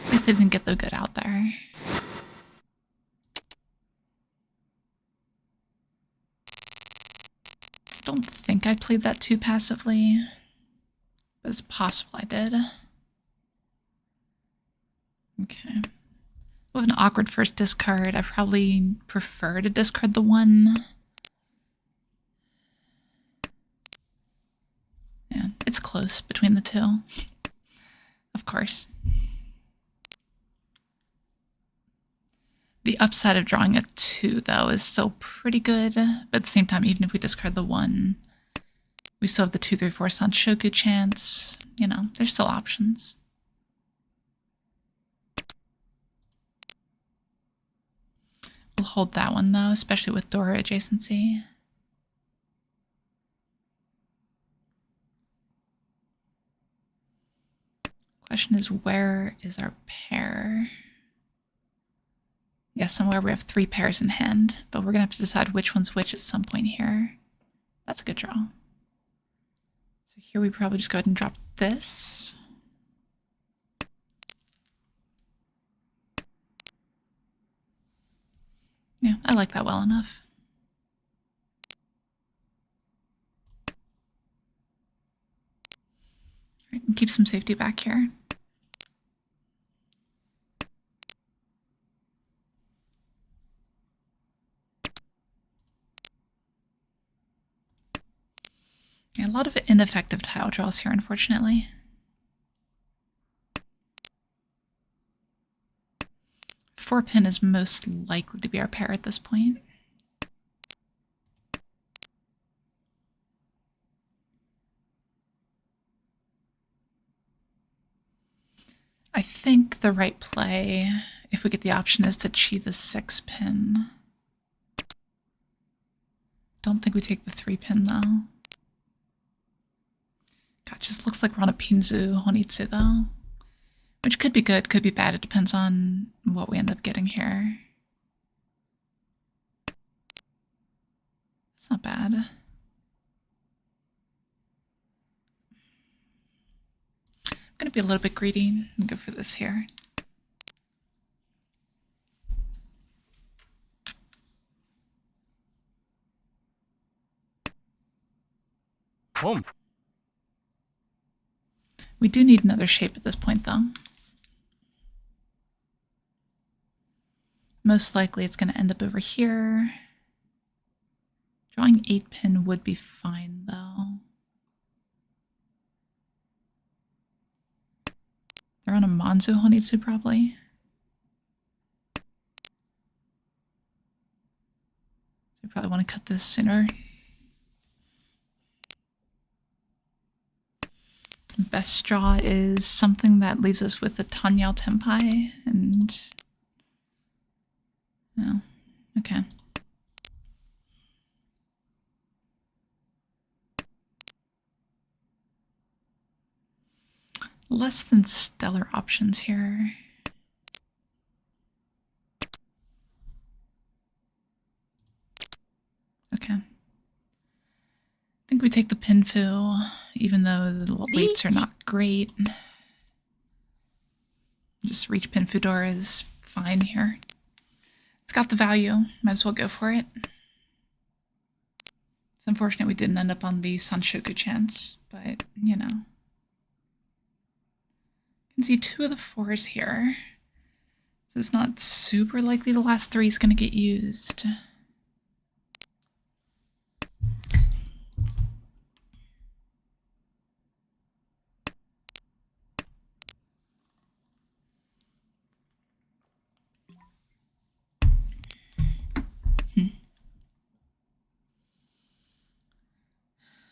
At least they didn't get the good out there. I don't think I played that too passively, but it's possible I did. Okay. With an awkward first discard, I probably prefer to discard the 1. Yeah, it's close between the 2. Of course. The upside of drawing a 2, though, is still pretty good. But at the same time, even if we discard the 1, we still have the 2, 3, 4 Sanshoku chance. You know, there's still options. hold that one though, especially with Dora adjacency. Question is, where is our pair? Yes, somewhere we have 3 pairs in hand, but we're gonna have to decide which one's which at some point here. That's a good draw. So here we probably just go ahead and drop this. Yeah, I like that well enough. All right, and keep some safety back here. Yeah, a lot of ineffective tile draws here, unfortunately. Four pin is most likely to be our pair at this point. I think the right play, if we get the option, is to chi the 6 pin. Don't think we take the 3 pin though. God, just looks like we're on a Pinzu Honitsu though. Which could be good, could be bad. It depends on what we end up getting here. It's not bad. I'm gonna be a little bit greedy and go for this here. Boom. We do need another shape at this point though. Most likely it's going to end up over here. Drawing 8 pin would be fine though. They're on a Manzu Honitsu probably. So we probably want to cut this sooner. Best draw is something that leaves us with a Tanyao Tenpai and... No. Okay. Less than stellar options here. Okay. I think we take the Pinfu, even though the weights are not great. Just reach Pinfu door is fine here. It's got the value. Might as well go for it. It's unfortunate we didn't end up on the Sanshoku chance, but, you know. You can see 2 of the 4s here. So it's not super likely the last 3 is going to get used.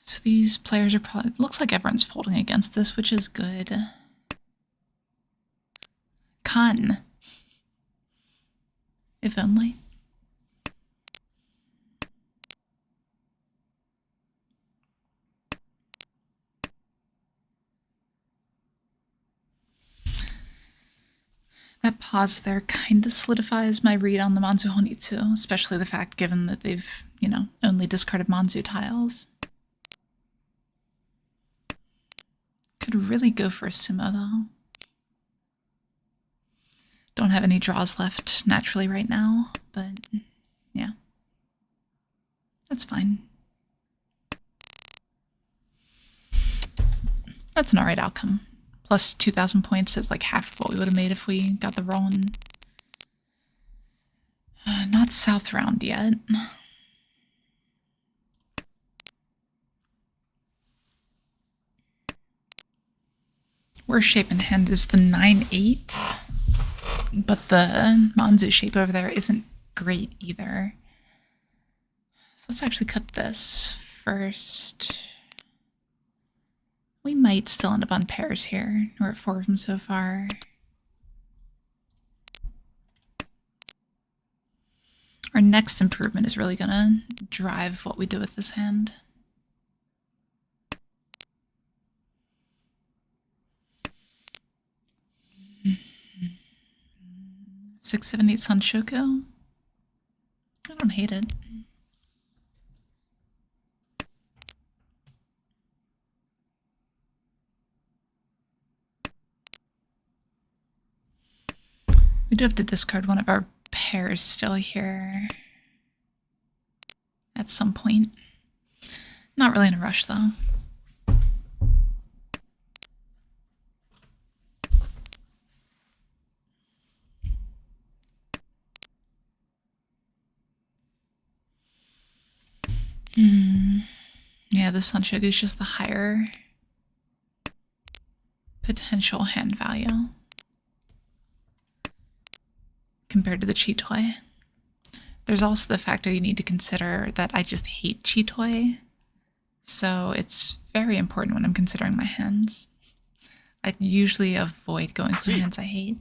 So these players are probably... Looks like everyone's folding against this, which is good. Kan. If only. That pause there kind of solidifies my read on the Manzu Honitsu, especially the fact given that they've, you know, only discarded Manzu tiles. Could really go for a sumo though. Don't have any draws left naturally right now, but yeah. That's fine. That's an alright outcome. Plus 2,000 points is like half of what we would have made if we got the roll in. Not south round yet. Worst shape in hand is the 9-8, but the Manzu shape over there isn't great either. So let's actually cut this first. We might still end up on pairs here. We're at 4 of them so far. Our next improvement is really gonna drive what we do with this hand. 678 Sanshoku. I don't hate it. We do have to discard one of our pairs still here at some point. Not really in a rush though. Yeah, the Sanshoku is just the higher potential hand value compared to the Chitoi. There's also the factor you need to consider that I just hate Chitoi, so it's very important when I'm considering my hands. I usually avoid going for hands I hate.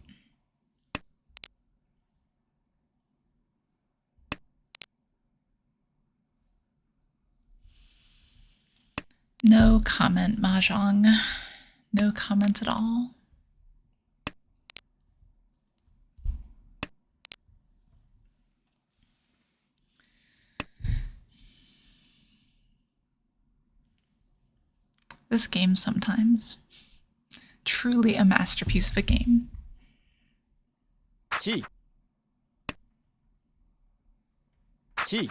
No comment, Mahjong. No comments at all. This game sometimes. Truly a masterpiece of a game. Chi. Chi.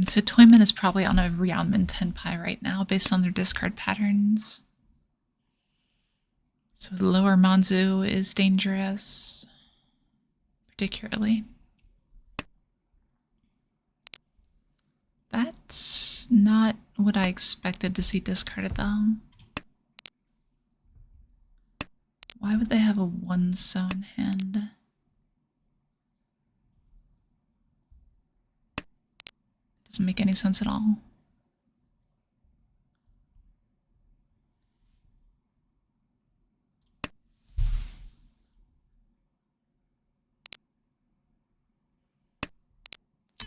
So Toyman is probably on a Ryumin Tenpai right now based on their discard patterns. So the lower Manzu is dangerous, particularly. That's not what I expected to see discarded though. Why would they have a one sewn hand? Doesn't make any sense at all.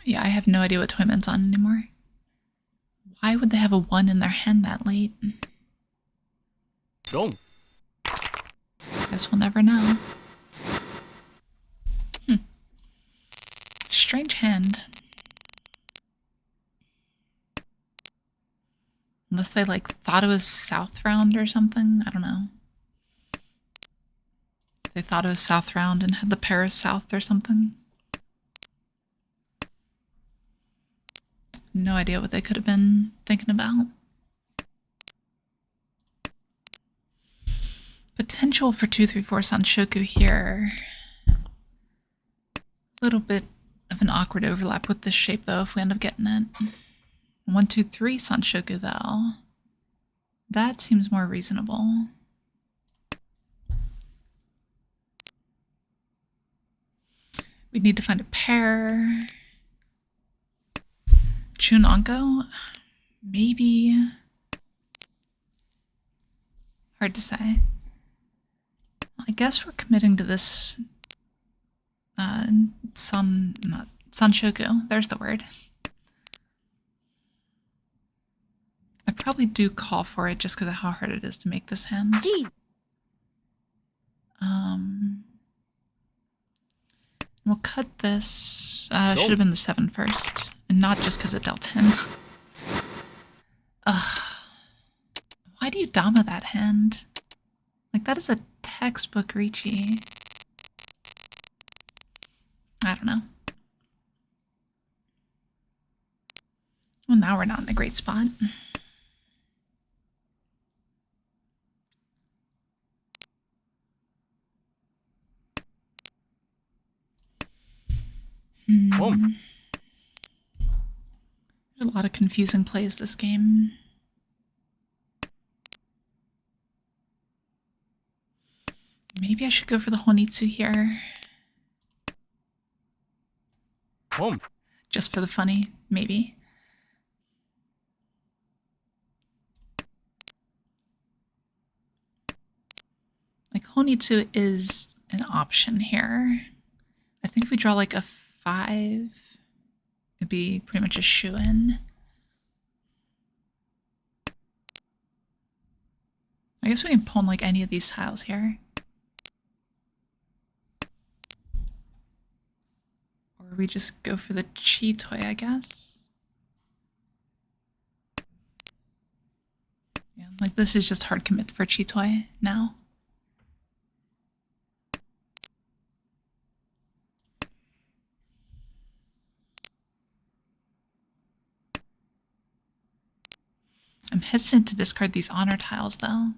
Yeah, I have no idea what Toyman's on anymore. Why would they have a 1 in their hand that late? Gong. Guess we'll never know. Strange hand. Unless they like thought it was South Round or something. I don't know. They thought it was South Round and had the Paris South or something. No idea what they could have been thinking about. Potential for 234 Sanshoku here. A little bit of an awkward overlap with this shape though if we end up getting it. 123 Sanshoku though. That seems more reasonable. We need to find a pair. Chunonko? Maybe. Hard to say. I guess we're committing to this Sanshoku. There's the word. I probably do call for it just because of how hard it is to make this hand. Gee. We'll cut this. Should have been the 7 first. And not just because it dealt 10. Ugh. Why do you Dama that hand? Like, that is a textbook Riichi. I don't know. Well, now we're not in a great spot. Boom. There's a lot of confusing plays this game. Maybe I should go for the Honitsu here. Boom. Just for the funny, maybe. Honitsu is an option here. I think if we draw like a 5, it'd be pretty much a shoo-in. I guess we can pawn like any of these tiles here. Or we just go for the chi toy, I guess. Yeah, like this is just hard commit for chi toy now. I'm hesitant to discard these honor tiles though.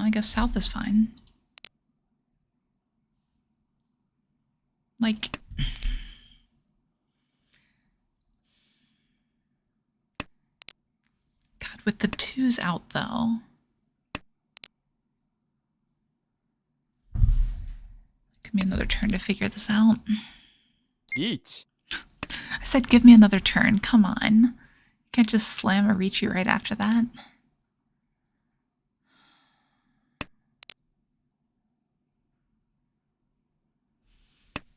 I guess south is fine. Like, God, with the 2s out though. Give me another turn to figure this out. Riichi. I said give me another turn, come on. You can't just slam a Riichi right after that.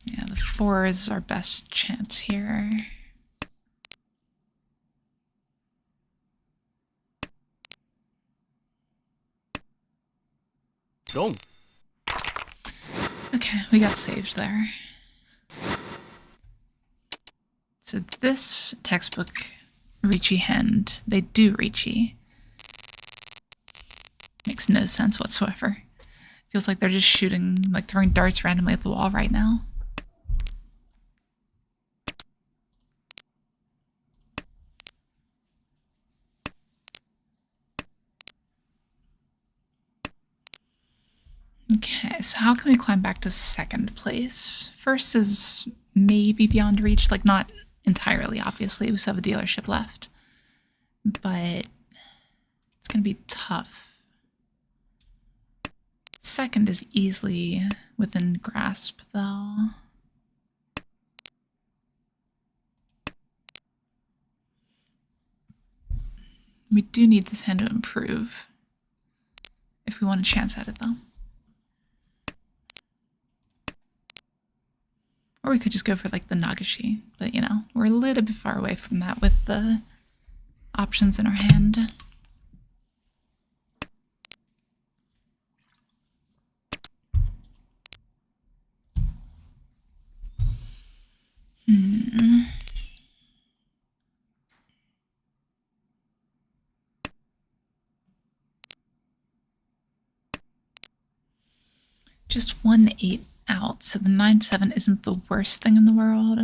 Yeah, the 4 is our best chance here. Dong. Okay, we got saved there. So this textbook Riichi hand, they do Riichi. Makes no sense whatsoever. Feels like they're just shooting, like throwing darts randomly at the wall right now. Okay, so how can we climb back to second place? First is maybe beyond reach, like not entirely, obviously. We still have a dealership left. But it's going to be tough. Second is easily within grasp, though. We do need this hand to improve if we want a chance at it, though. Or we could just go for like the Nagashi, but you know, we're a little bit far away from that with the options in our hand. Just 1-8 out, so the 9-7 isn't the worst thing in the world,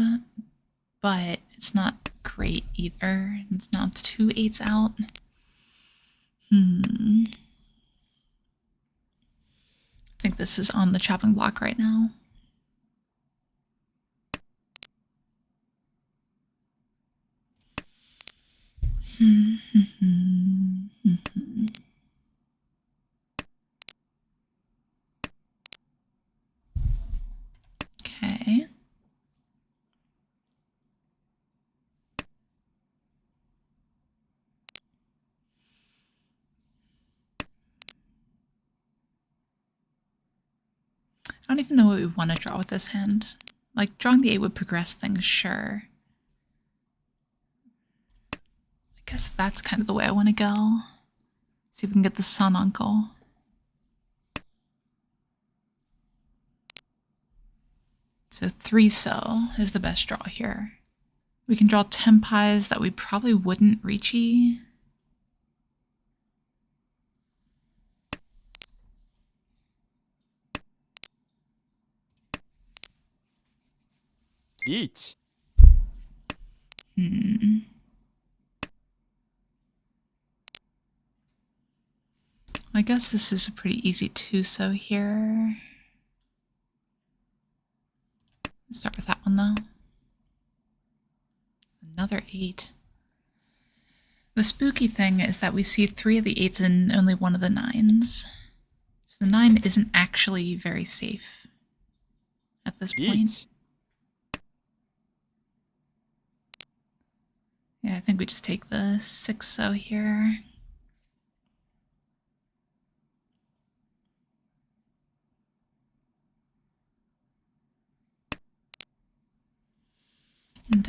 but it's not great either. It's now 2 8s out. I think this is on the chopping block right now. Okay. I don't even know what we want to draw with this hand. Like, drawing the 8 would progress things, sure. I guess that's kind of the way I want to go. See if we can get the Sun Uncle. So 3 so is the best draw here. We can draw Tempais that we probably wouldn't Riichi. Riichi. I guess this is a pretty easy 2 so here. Let's start with that one though. Another 8. The spooky thing is that we see 3 of the 8s and only 1 of the 9s. So the 9 isn't actually very safe at this point. Riichi. Yeah, I think we just take the 6 so here.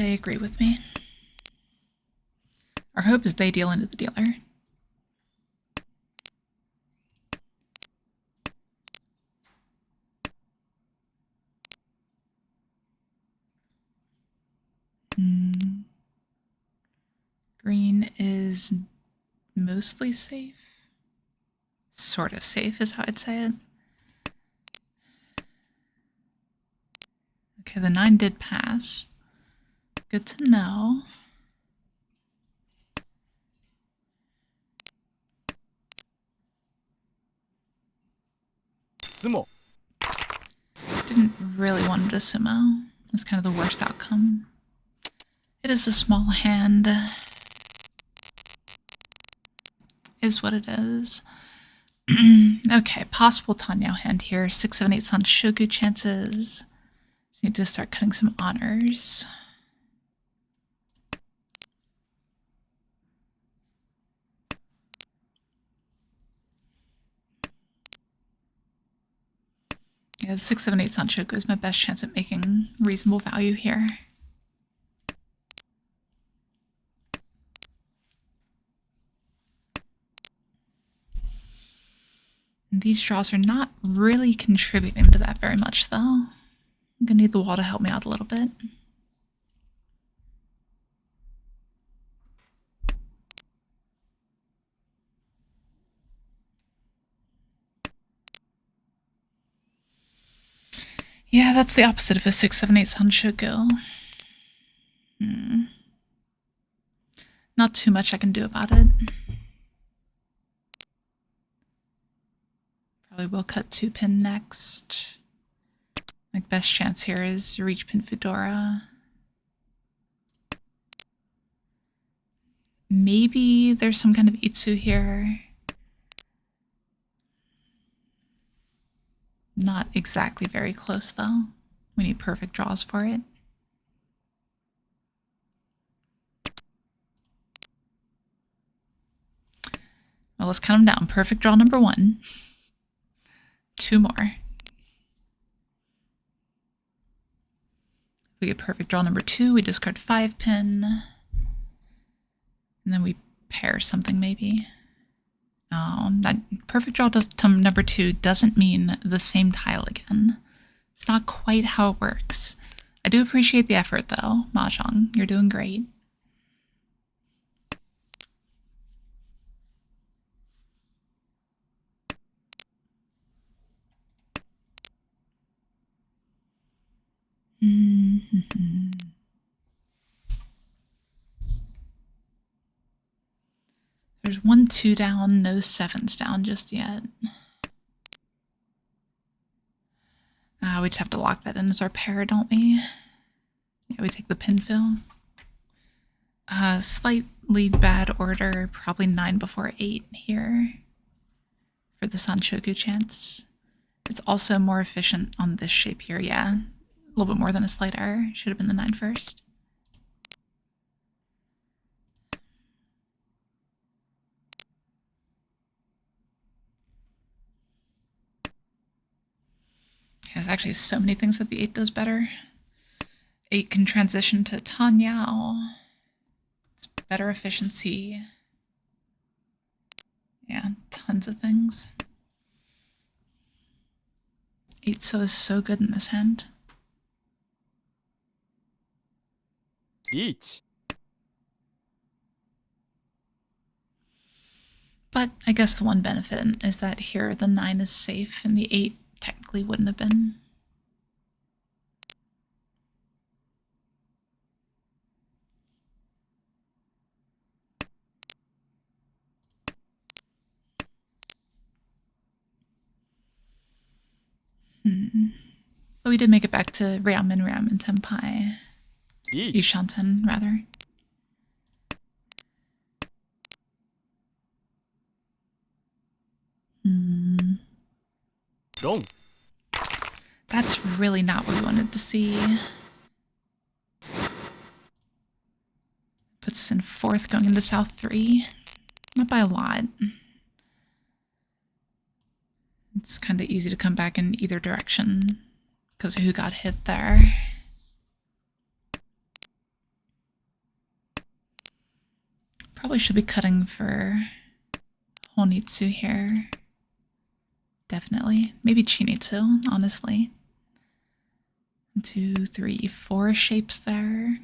they agree with me. Our hope is they deal into the dealer. Green is mostly safe. Sort of safe is how I'd say it. Okay, the 9 did pass. Good to know. Sumo. Didn't really want to sumo. That's kind of the worst outcome. It is a small hand. Is what it is. Okay, possible Tanyao hand here. 6, 7, 8 San Shogu chances. Just need to start cutting some honors. Yeah, the 6, 7, 8 San Shogu is my best chance at making reasonable value here. These draws are not really contributing to that very much, though. I'm gonna need the wall to help me out a little bit. Yeah, that's the opposite of a 6, 7, 8 Sanshogu. Not too much I can do about it. Probably will cut 2 pin next. Like, best chance here is reach pin Fedora. Maybe there's some kind of Itsu here. Not exactly very close, though. We need perfect draws for it. Well, let's count them down. Perfect draw number 1. 2 more. We get perfect draw number 2. We discard 5 pin. And then we pair something, maybe. No, that perfect draw number 2 doesn't mean the same tile again. It's not quite how it works. I do appreciate the effort, though, Mahjong. You're doing great. There's 1, 2 down, no 7s down just yet. We just have to lock that in as our pair, don't we? Yeah, we take the pin fill. Slightly bad order, probably 9 before 8 here for the Sanshoku chance. It's also more efficient on this shape here, yeah. A little bit more than a slight error. Should have been the 9 first. There's actually so many things that the 8 does better. 8 can transition to Tanyao. It's better efficiency. Yeah, tons of things. 8 so is so good in this hand. Riichi. But I guess the one benefit is that here the 9 is safe and the 8 technically wouldn't have been. But we did make it back to Ramen Tenpai. Riichi. Ishanten, rather. Long. That's really not what we wanted to see. Puts us in 4th going into South 3. Not by a lot. It's kind of easy to come back in either direction because of who got hit there. Probably should be cutting for Honitsu here. Definitely. Maybe Chinitsu, honestly. 1, 2, 3, 4 shapes there.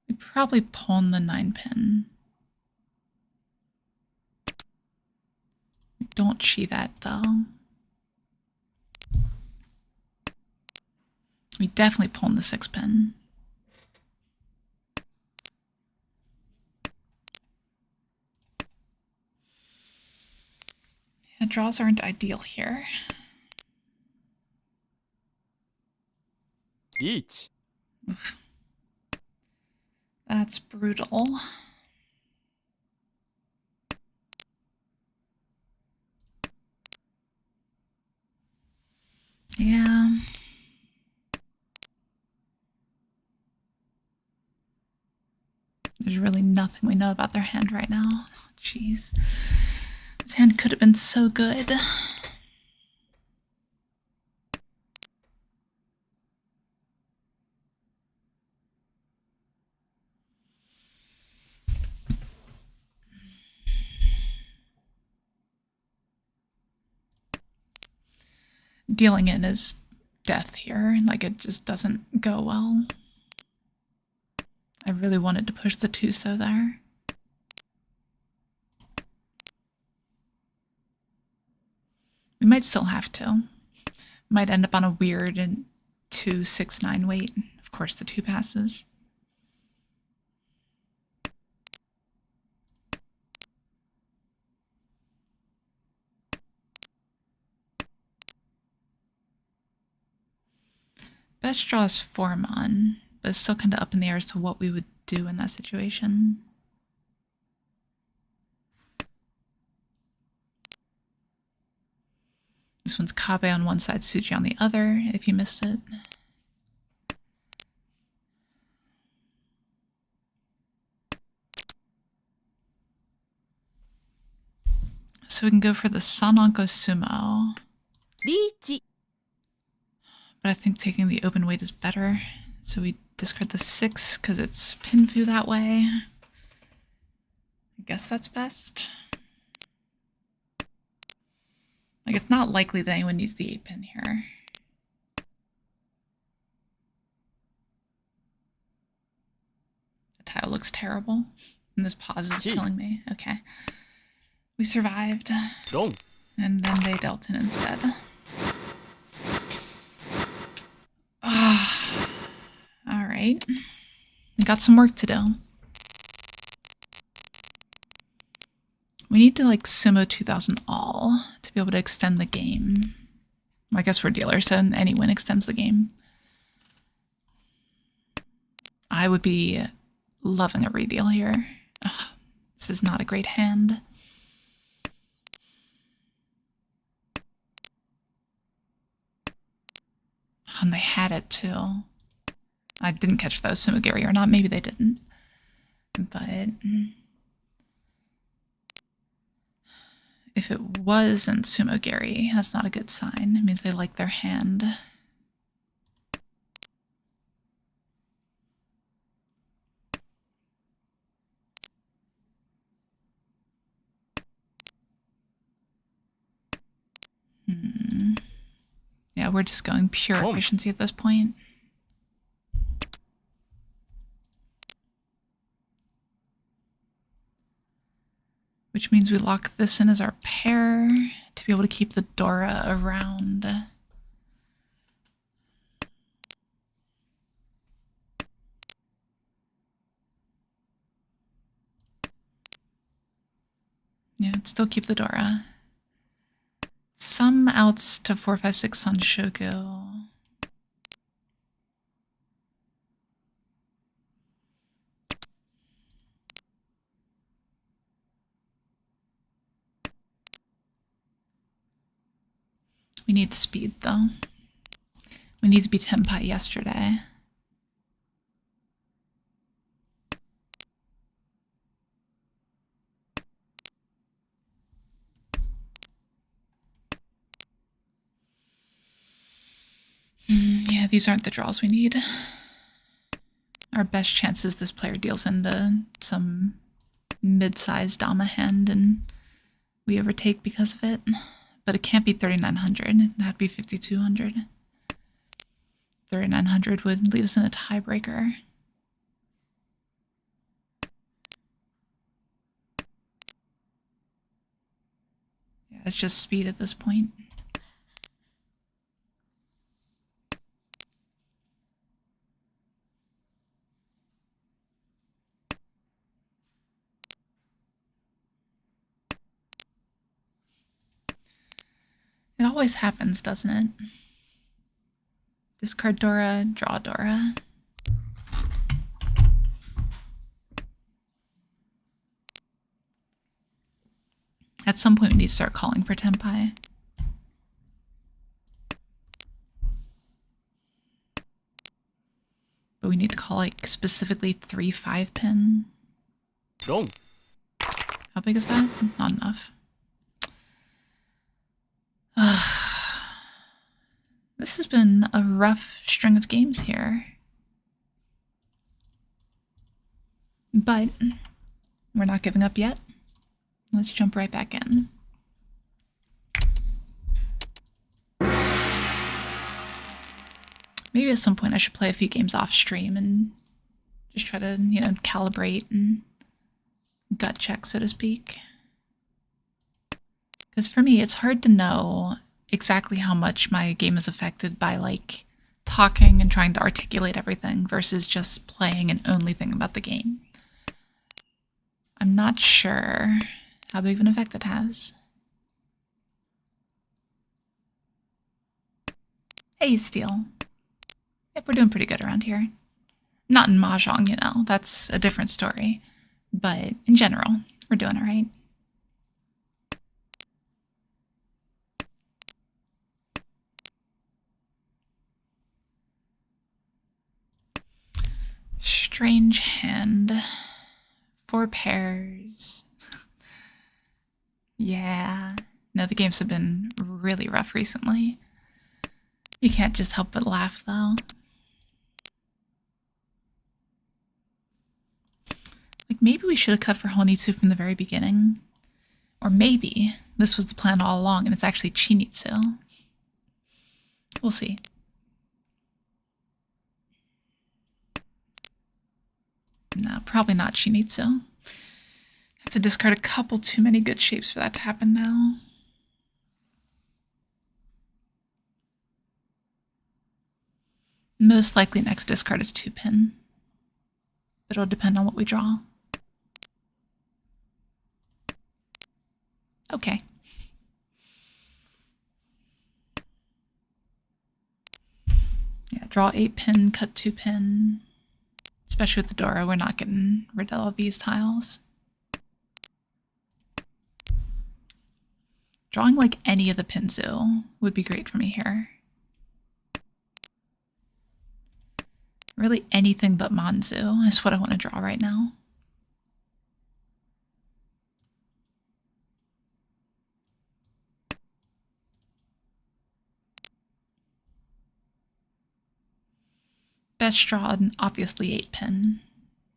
We probably pawn the 9-pin. Don't chi that though. We definitely pawn the 6-pin. Yeah, draws aren't ideal here. Riichi. Oof. That's brutal. Yeah. There's really nothing we know about their hand right now. Jeez. This hand could have been so good. Dealing in is death here. Like, it just doesn't go well. I really wanted to push the Tuso there. We might still have to. Might end up on a weird 2, 6, 9 weight. Of course, the 2 passes. Best draw is Formon, but it's still kind of up in the air as to what we would do in that situation. This one's Kabe on one side, Tsuji on the other, if you missed it. So we can go for the Sanonko Sumo. Riichi. But I think taking the open weight is better. So we discard the 6 because it's Pinfu that way. I guess that's best. Like, it's not likely that anyone needs the 8-pin here. The tile looks terrible. And this pause is killing me. Okay. We survived. Don. And then they dealt in instead. Alright. We got some work to do. We need to, like, sumo 2000 all to be able to extend the game. Well, I guess we're dealers, so any win extends the game. I would be loving a redeal here. Ugh, this is not a great hand. And they had it too. I didn't catch those Sumogiri or not. Maybe they didn't. But if it wasn't Sumogiri, that's not a good sign. It means they like their hand. Yeah, we're just going pure efficiency at this point. Which means we lock this in as our pair to be able to keep the Dora around. Yeah, still keep the Dora. Some outs to 4, 5, 6 on Shogu. We need speed, though. We need to be Tenpai yesterday. Yeah, these aren't the draws we need. our best chances this player deals into some mid-sized Dama hand and we overtake because of it. But it can't be 3,900. That'd be 5,200. 3,900 would leave us in a tiebreaker. Yeah, it's just speed at this point. It always happens, doesn't it? Discard Dora, draw Dora. At some point we need to start calling for Tempai. But we need to call like specifically 3 5-pin. Wrong. How big is that? Not enough. This has been a rough string of games here. But we're not giving up yet. Let's jump right back in. Maybe at some point I should play a few games off stream and just try to, you know, calibrate and gut check, so to speak. Because for me, it's hard to know exactly how much my game is affected by, like, talking and trying to articulate everything versus just playing and only thinking about the game. I'm not sure how big of an effect it has. Hey, Steel. Yep, we're doing pretty good around here. Not in Mahjong, you know, that's a different story. But in general, we're doing all right. Strange hand. 4 pairs. Yeah. No, the games have been really rough recently. You can't just help but laugh, though. Like, maybe we should have cut for Honitsu from the very beginning. Or maybe this was the plan all along and it's actually Chinitsu. We'll see. No, probably not Chinitsu. Have to discard a couple too many good shapes for that to happen now. Most likely next discard is 2-pin. But it'll depend on what we draw. Okay. Yeah, draw 8-pin, cut 2-pin. Especially with the Dora, we're not getting rid of all these tiles. Drawing like any of the Pinzu would be great for me here. Really anything but Manzu is what I want to draw right now. Best draw, obviously 8-pin.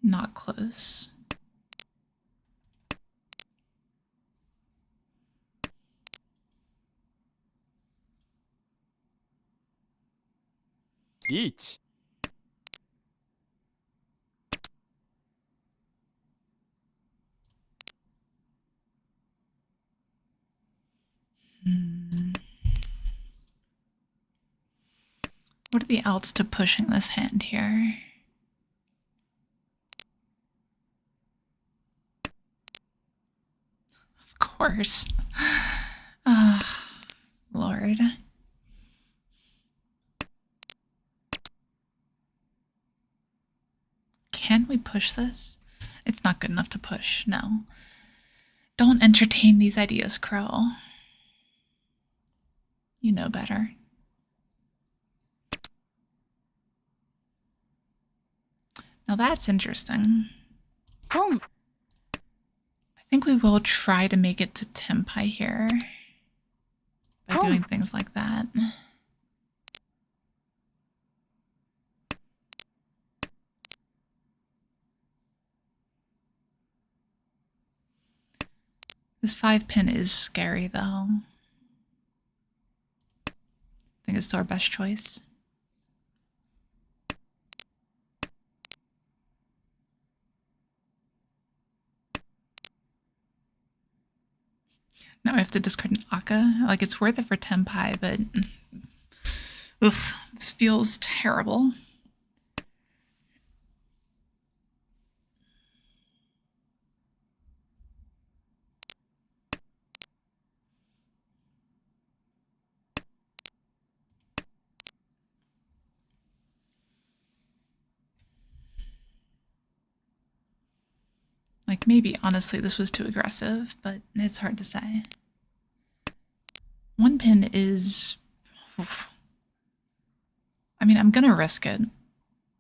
Not close. Riichi. What are the outs to pushing this hand here? Of course. Ah, Lord. Can we push this? It's not good enough to push, no. Don't entertain these ideas, Crow. You know better. Now that's interesting. Wrong. I think we will try to make it to Tempai here by doing things like that. This 5-pin is scary, though. I think it's still our best choice. Now I have to discard an Aka. Like, it's worth it for Tenpai, but... Ugh, this feels terrible. Like, maybe, honestly, this was too aggressive, but it's hard to say. 1 pin is... Oof. I mean, I'm gonna risk it.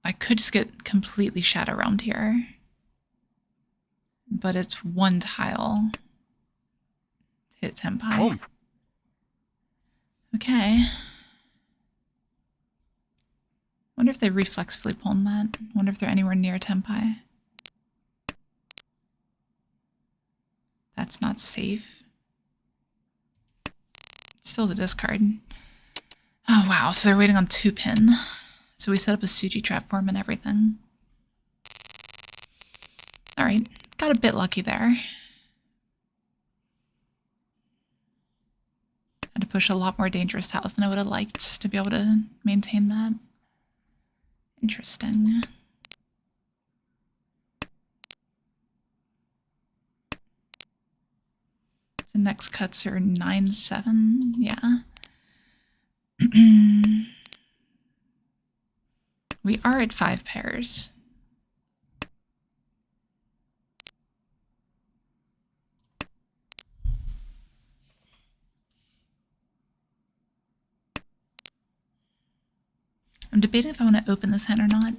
I could just get completely shadow realmed here. But it's 1 tile to hit Tenpai. Boom. Okay. Wonder if they reflexively pulled that. Wonder if they're anywhere near Tenpai. That's not safe. Still the discard. Oh wow, so they're waiting on 2 pin. So we set up a Suji trap for him and everything. Alright, got a bit lucky there. Had to push a lot more dangerous tiles than I would have liked to be able to maintain that. Interesting. The next cuts are 9-7, yeah. We are at 5 pairs. I'm debating if I want to open this hand or not.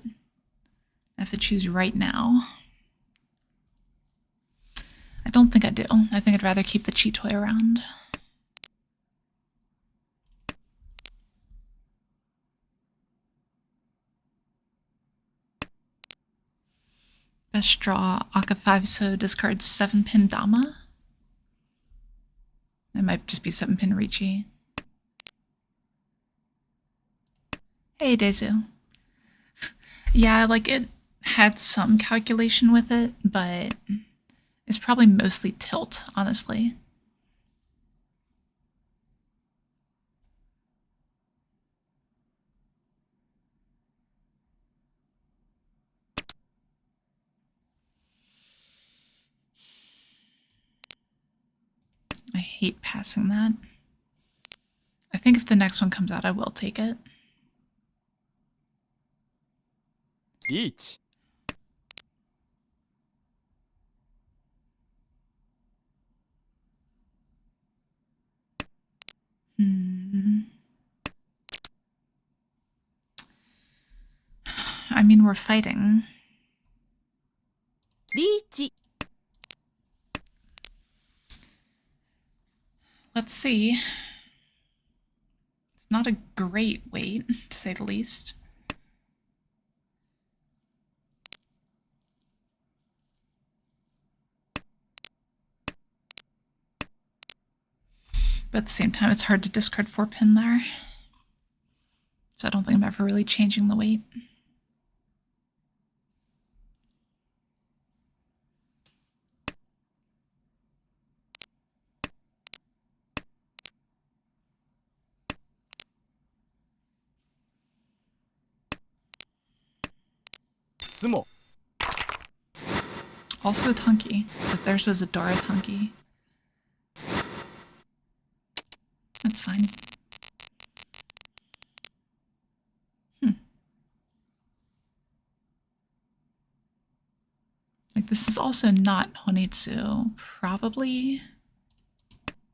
I have to choose right now. I don't think I do. I think I'd rather keep the cheat toy around. Best draw, Aka 5, so discard 7-pin Dama. It might just be 7-pin Riichi. Hey, Dezu. Yeah, like, it had some calculation with it, but it's probably mostly tilt, honestly. I hate passing that. I think if the next one comes out, I will take it. Riichi. I mean, we're fighting. Riichi. Let's see. It's not a great weight, to say the least. But at the same time, it's hard to discard 4-pin there. So I don't think I'm ever really changing the weight. Sumo. Also a Tunky, but theirs was a Dora Tunky. That's fine. Like, this is also not Honitsu. Probably.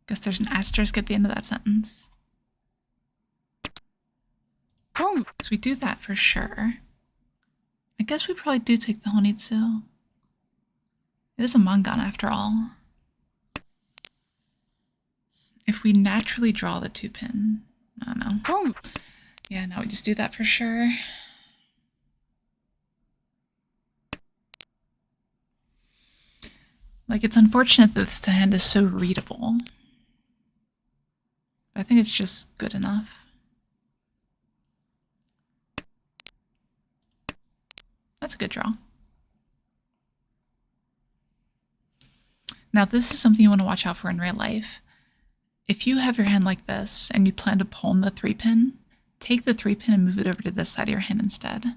Guess there's an asterisk at the end of that sentence. Boom. So we do that for sure. I guess we probably do take the Honitsu. It is a Mangan after all. If we naturally draw the 2-pin, I don't know. Boom. Yeah, now we just do that for sure. Like, it's unfortunate that this hand is so readable. I think it's just good enough. That's a good draw. Now, this is something you want to watch out for in real life. If you have your hand like this and you plan to pawn the 3-pin, take the 3-pin and move it over to this side of your hand instead.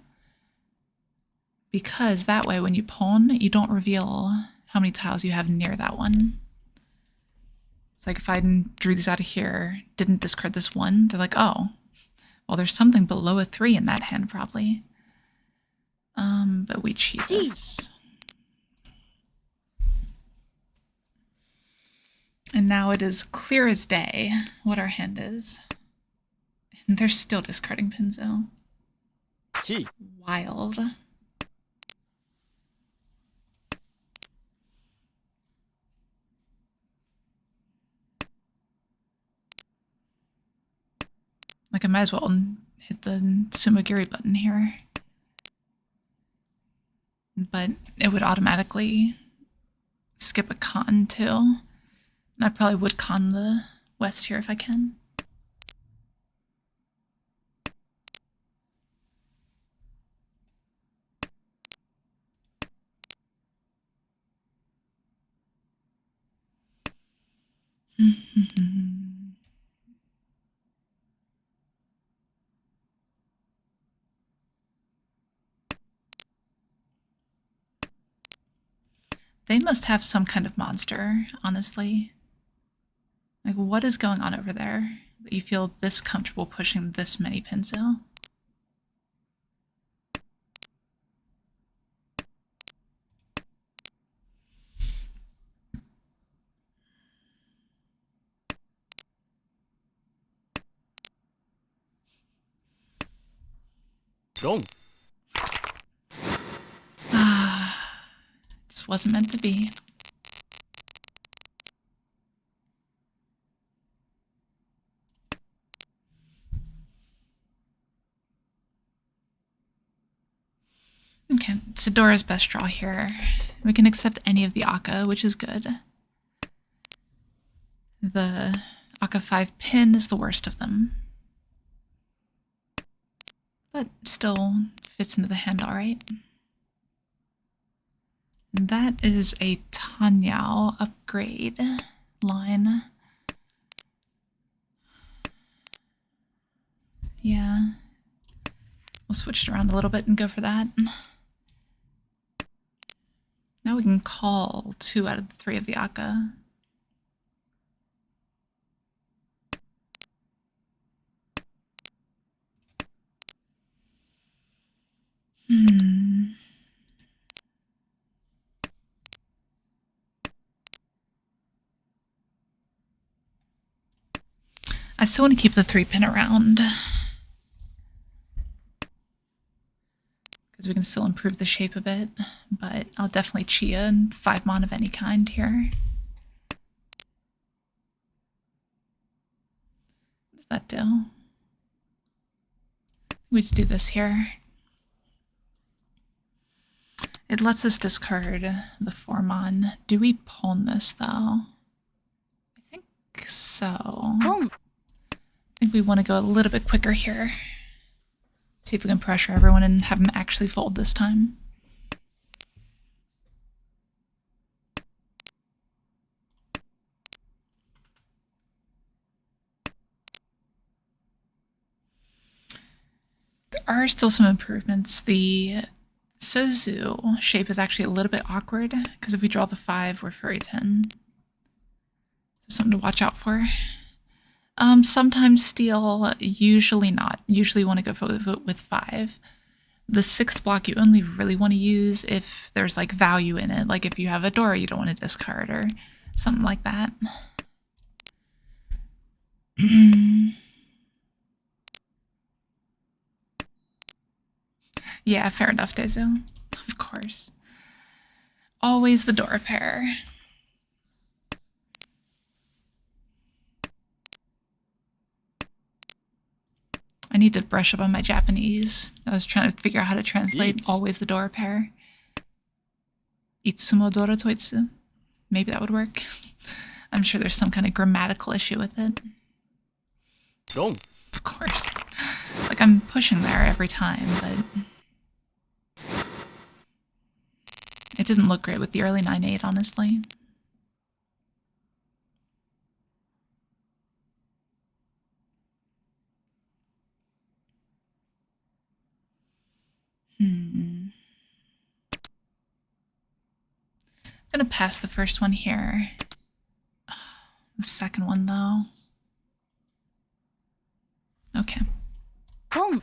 Because that way, when you pawn, you don't reveal how many tiles you have near that one. It's like if I drew these out of here, didn't discard this one, they're like, oh, well, there's something below a 3 in that hand, probably. But we cheat this. And now it is clear as day what our hand is. And they're still discarding Pinzo. Chi. Wild. Like, I might as well hit the Sumagiri button here. But it would automatically skip a con too. And I probably would con the west here if I can. They must have some kind of monster, honestly. Like, what is going on over there that you feel this comfortable pushing this many Pinzo? Gong. This wasn't meant to be. Okay, Sidora's best draw here. We can accept any of the Akka, which is good. The Akka 5 pin is the worst of them. But still fits into the hand alright. That is a Tanyao upgrade line. Yeah. We'll switch it around a little bit and go for that. Now we can call 2 out of the 3 of the Akka. I still want to keep the 3-pin around. Because we can still improve the shape a bit. But I'll definitely Chia and 5 mon of any kind here. What does that do? We just do this here. It lets us discard the 4 mon. Do we pawn this though? I think so. Boom. I think we want to go a little bit quicker here. See if we can pressure everyone and have them actually fold this time. There are still some improvements. The Sozu shape is actually a little bit awkward because if we draw the 5, we're furry 10. So something to watch out for. Sometimes steel, usually not. Usually you want to go for with 5. The 6th block you only really want to use if there's like value in it. Like if you have a door you don't want to discard or something like that. Yeah, fair enough, Dezu. Of course. Always the door pair. I need to brush up on my Japanese. I was trying to figure out how to translate always the door pair. Itsumo dora toitsu. Maybe that would work. I'm sure there's some kind of grammatical issue with it. Wrong. Of course. Like, I'm pushing there every time, but it didn't look great with the early 9-8, honestly. I'm gonna pass the first one here. The second one, though. Okay. Wrong.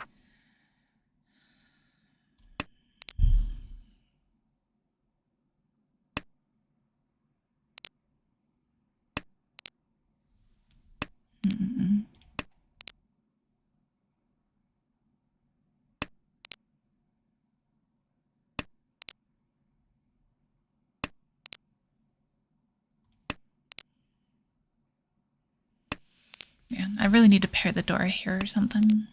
Yeah, I really need to pair the door here or something.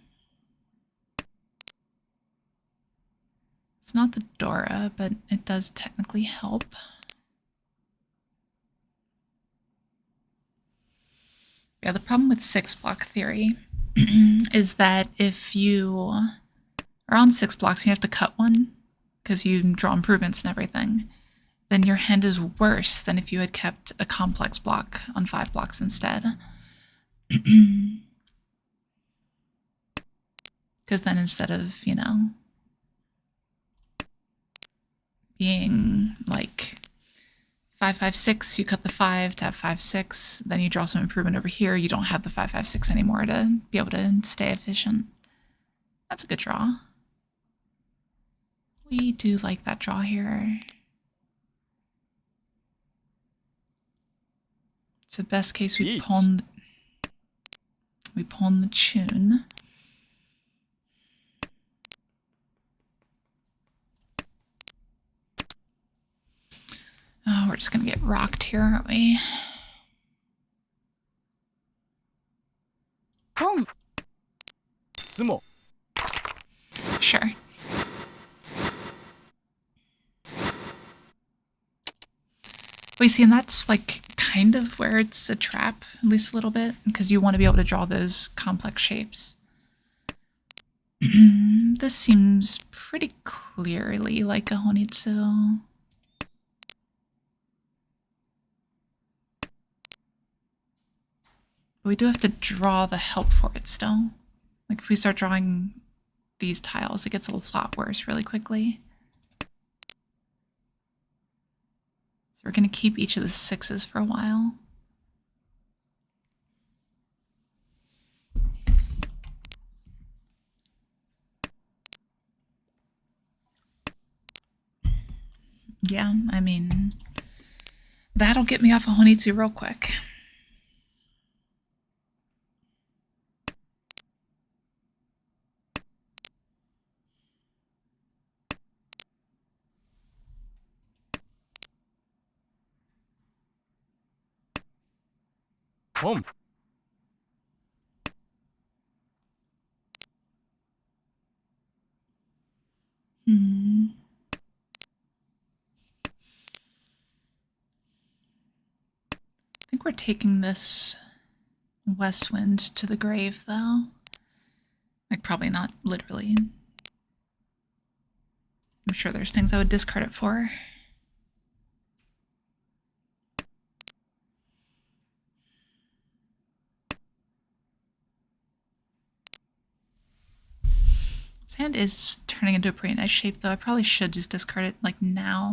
It's not the Dora, but it does technically help. Yeah, the problem with 6-block theory is that if you are on 6 blocks and you have to cut one because you draw improvements and everything, then your hand is worse than if you had kept a complex block on 5 blocks instead. Because then instead of, you know, being like 5-5-6, you cut the 5 to have 5-6, then you draw some improvement over here. You don't have the 5-5-6 anymore to be able to stay efficient. That's a good draw. We do like that draw here. So best case we pawn the tune. Oh, we're just gonna get rocked here, aren't we? Wrong. Sumo. Sure. We see, and that's like kind of where it's a trap, at least a little bit, because you want to be able to draw those complex shapes. This seems pretty clearly like a Honitsu. But we do have to draw the help for it still. Like if we start drawing these tiles, it gets a lot worse really quickly. So we're going to keep each of the 6s for a while. Yeah, I mean, that'll get me off of Honitsu real quick. Home. I think we're taking this west wind to the grave, though. Like, probably not literally. I'm sure there's things I would discard it for. This hand is turning into a pretty nice shape, though. I probably should just discard it, like, now.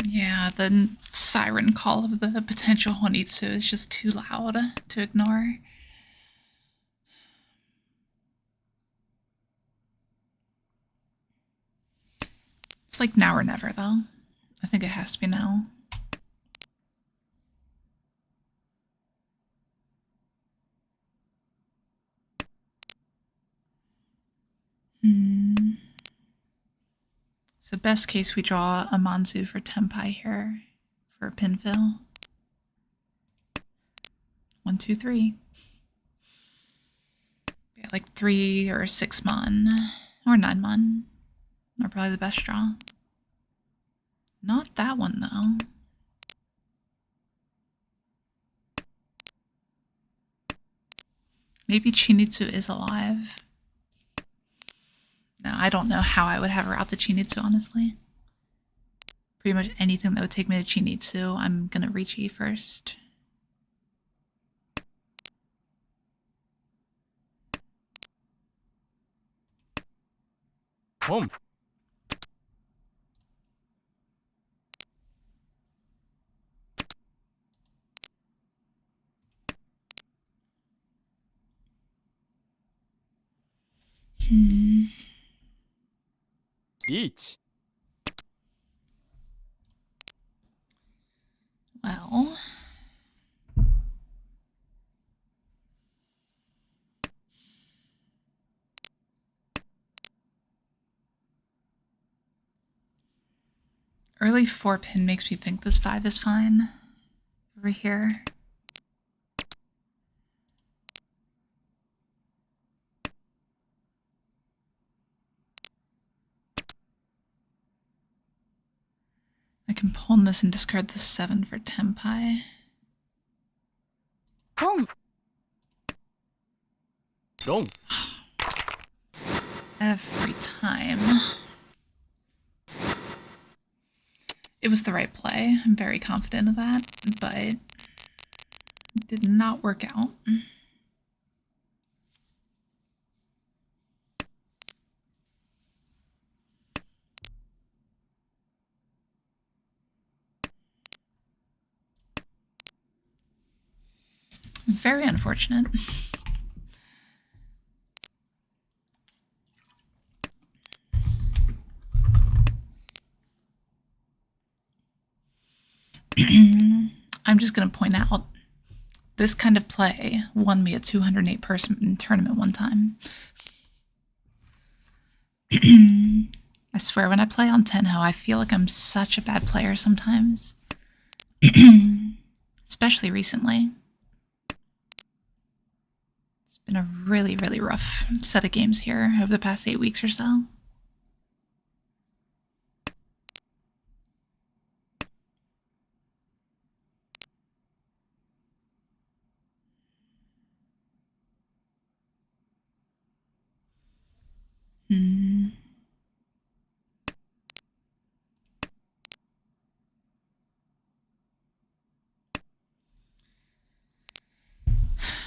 Yeah, the siren call of the potential Honitsu is just too loud to ignore. It's like now or never, though. I think it has to be now. So best case, we draw a Manzu for Tenpai here for a pin fill. 1, 2, 3. Yeah, like 3 or 6 mon or 9 mon are probably the best draw. Not that one though. Maybe Chinitsu is alive. No, I don't know how I would have her out to Chinitsu, honestly. Pretty much anything that would take me to Chinitsu, I'm gonna Riichi first. Home. Riichi. Well, early 4 pin makes me think this 5 is fine over here. I can pawn this and discard the 7 for Tenpai. Gong. Gong. Every time. It was the right play. I'm very confident of that, but it did not work out. Very unfortunate. I'm just going to point out this kind of play won me a 208 person tournament one time. I swear when I play on Tenho, I feel like I'm such a bad player sometimes. Especially recently. It's been a really, really rough set of games here over the past 8 weeks or so.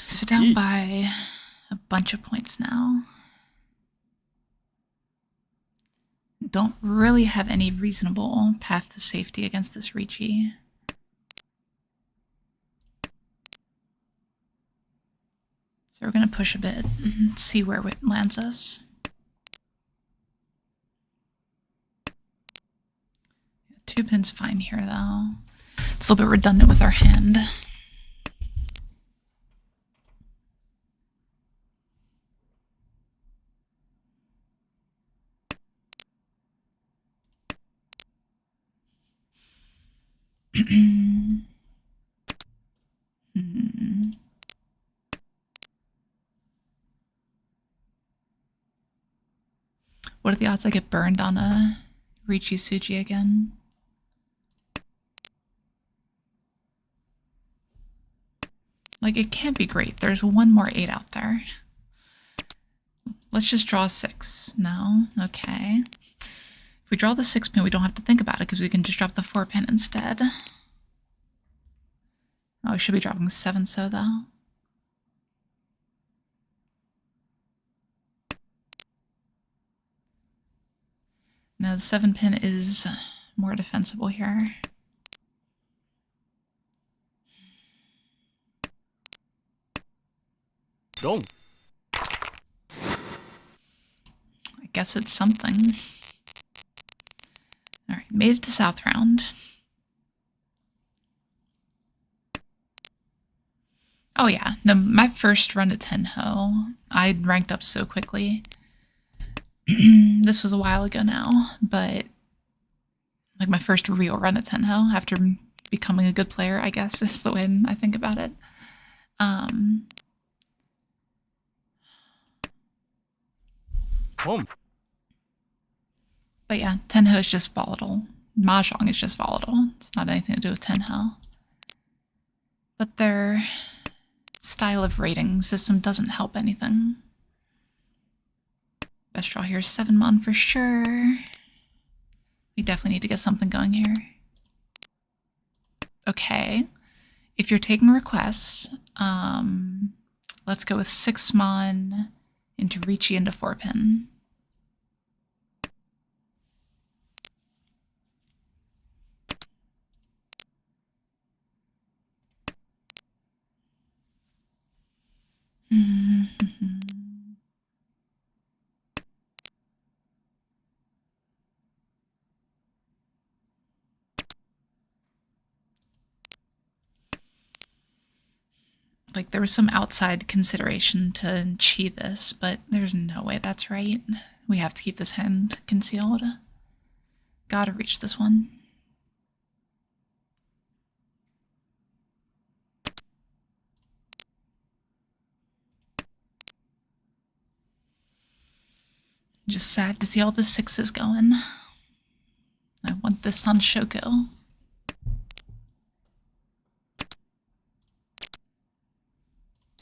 So down by a bunch of points now. Don't really have any reasonable path to safety against this Riichi. So we're going to push a bit and see where it lands us. Two pins fine here, though. It's a little bit redundant with our hand. What are the odds I get burned on a Riichi Suji again? Like, it can't be great. There's one more 8 out there. Let's just draw a 6. No? Okay. If we draw the 6 pin, we don't have to think about it because we can just drop the 4 pin instead. Oh, we should be dropping 7 so though. No, the 7 pin is more defensible here. Gong. I guess it's something. Alright, made it to South Round. Oh yeah, no, my first run at Tenho, I ranked up so quickly. This was a while ago now, but Like my first real run at Tenho after becoming a good player, I guess, is the way I think about it. Home. But yeah, Tenho is just volatile. Mahjong is just volatile. It's not anything to do with Tenho. But their style of rating system doesn't help anything. Best draw here is 7-mon for sure. We definitely need to get something going here. Okay. If you're taking requests, let's go with 6-mon into Riichi into 4-pin. Like, there was some outside consideration to chi this, but there's no way that's right. We have to keep this hand concealed. Gotta reach this one. Just sad to see all the 6s going. I want this on Shoko.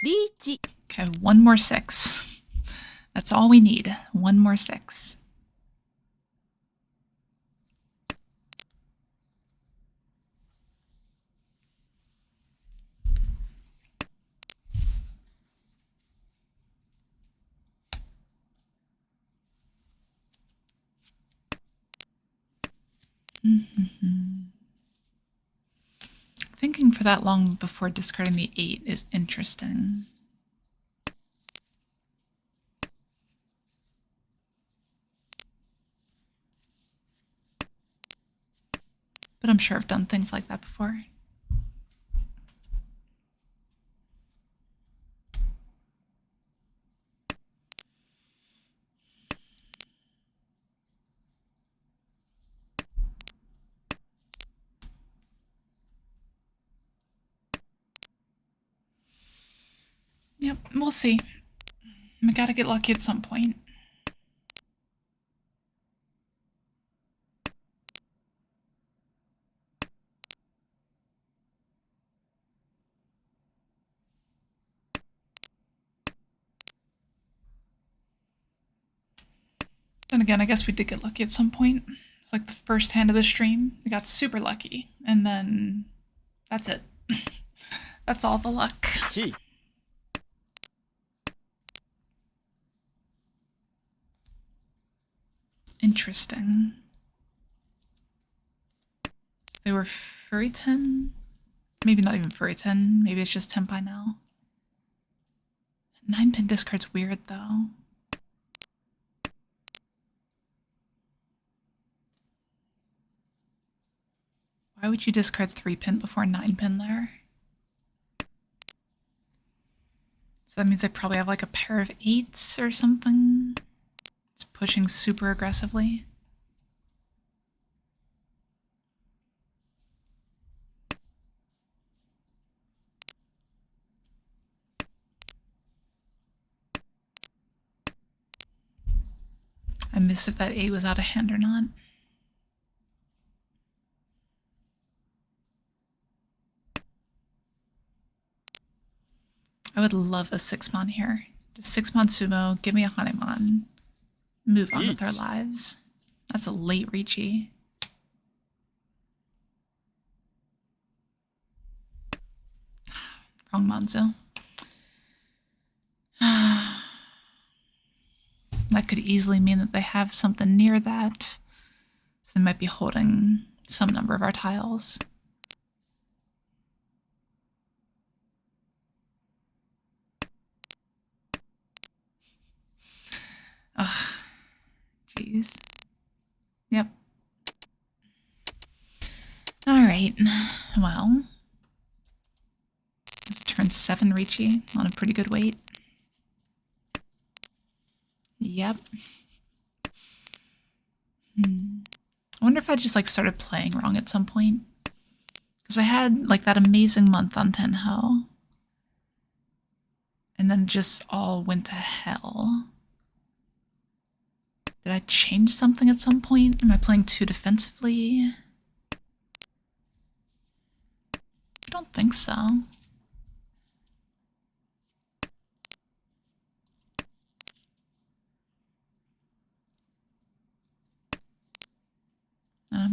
Riichi. Okay, one more 6. That's all we need. One more 6. Thinking for that long before discarding the 8 is interesting. But I'm sure I've done things like that before. Yep, we'll see. We gotta get lucky at some point. Then again, I guess we did get lucky at some point. It's like the first hand of the stream. We got super lucky. And then that's it. That's all the luck. Chi. Interesting. They were furry 10? Maybe not even furry 10. Maybe it's just Tenpai now. 9-pin discard's weird though. Why would you discard 3-pin before 9-pin there? So that means I probably have like a pair of 8s or something. It's pushing super aggressively. I missed if that 8 was out of hand or not. I would love a 6-mon here. Just 6-mon sumo, give me a Hanemon. Move on with our lives. That's a late Riichi. Wrong Monzo. That could easily mean that they have something near that. So they might be holding some number of our tiles. Ugh. Jeez. Yep. Alright. Well. It's turn 7 Riichi on a pretty good weight. Yep. I wonder if I just like started playing wrong at some point. Because I had like that amazing month on Tenho. And then it just all went to hell. Did I change something at some point? Am I playing too defensively? I don't think so.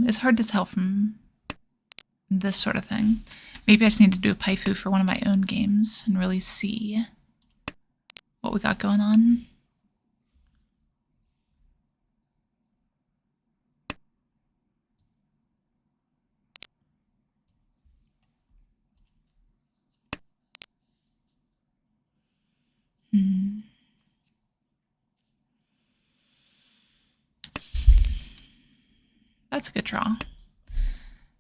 It's hard to tell from this sort of thing. Maybe I just need to do a paifu for one of my own games and really see what we got going on. That's a good draw.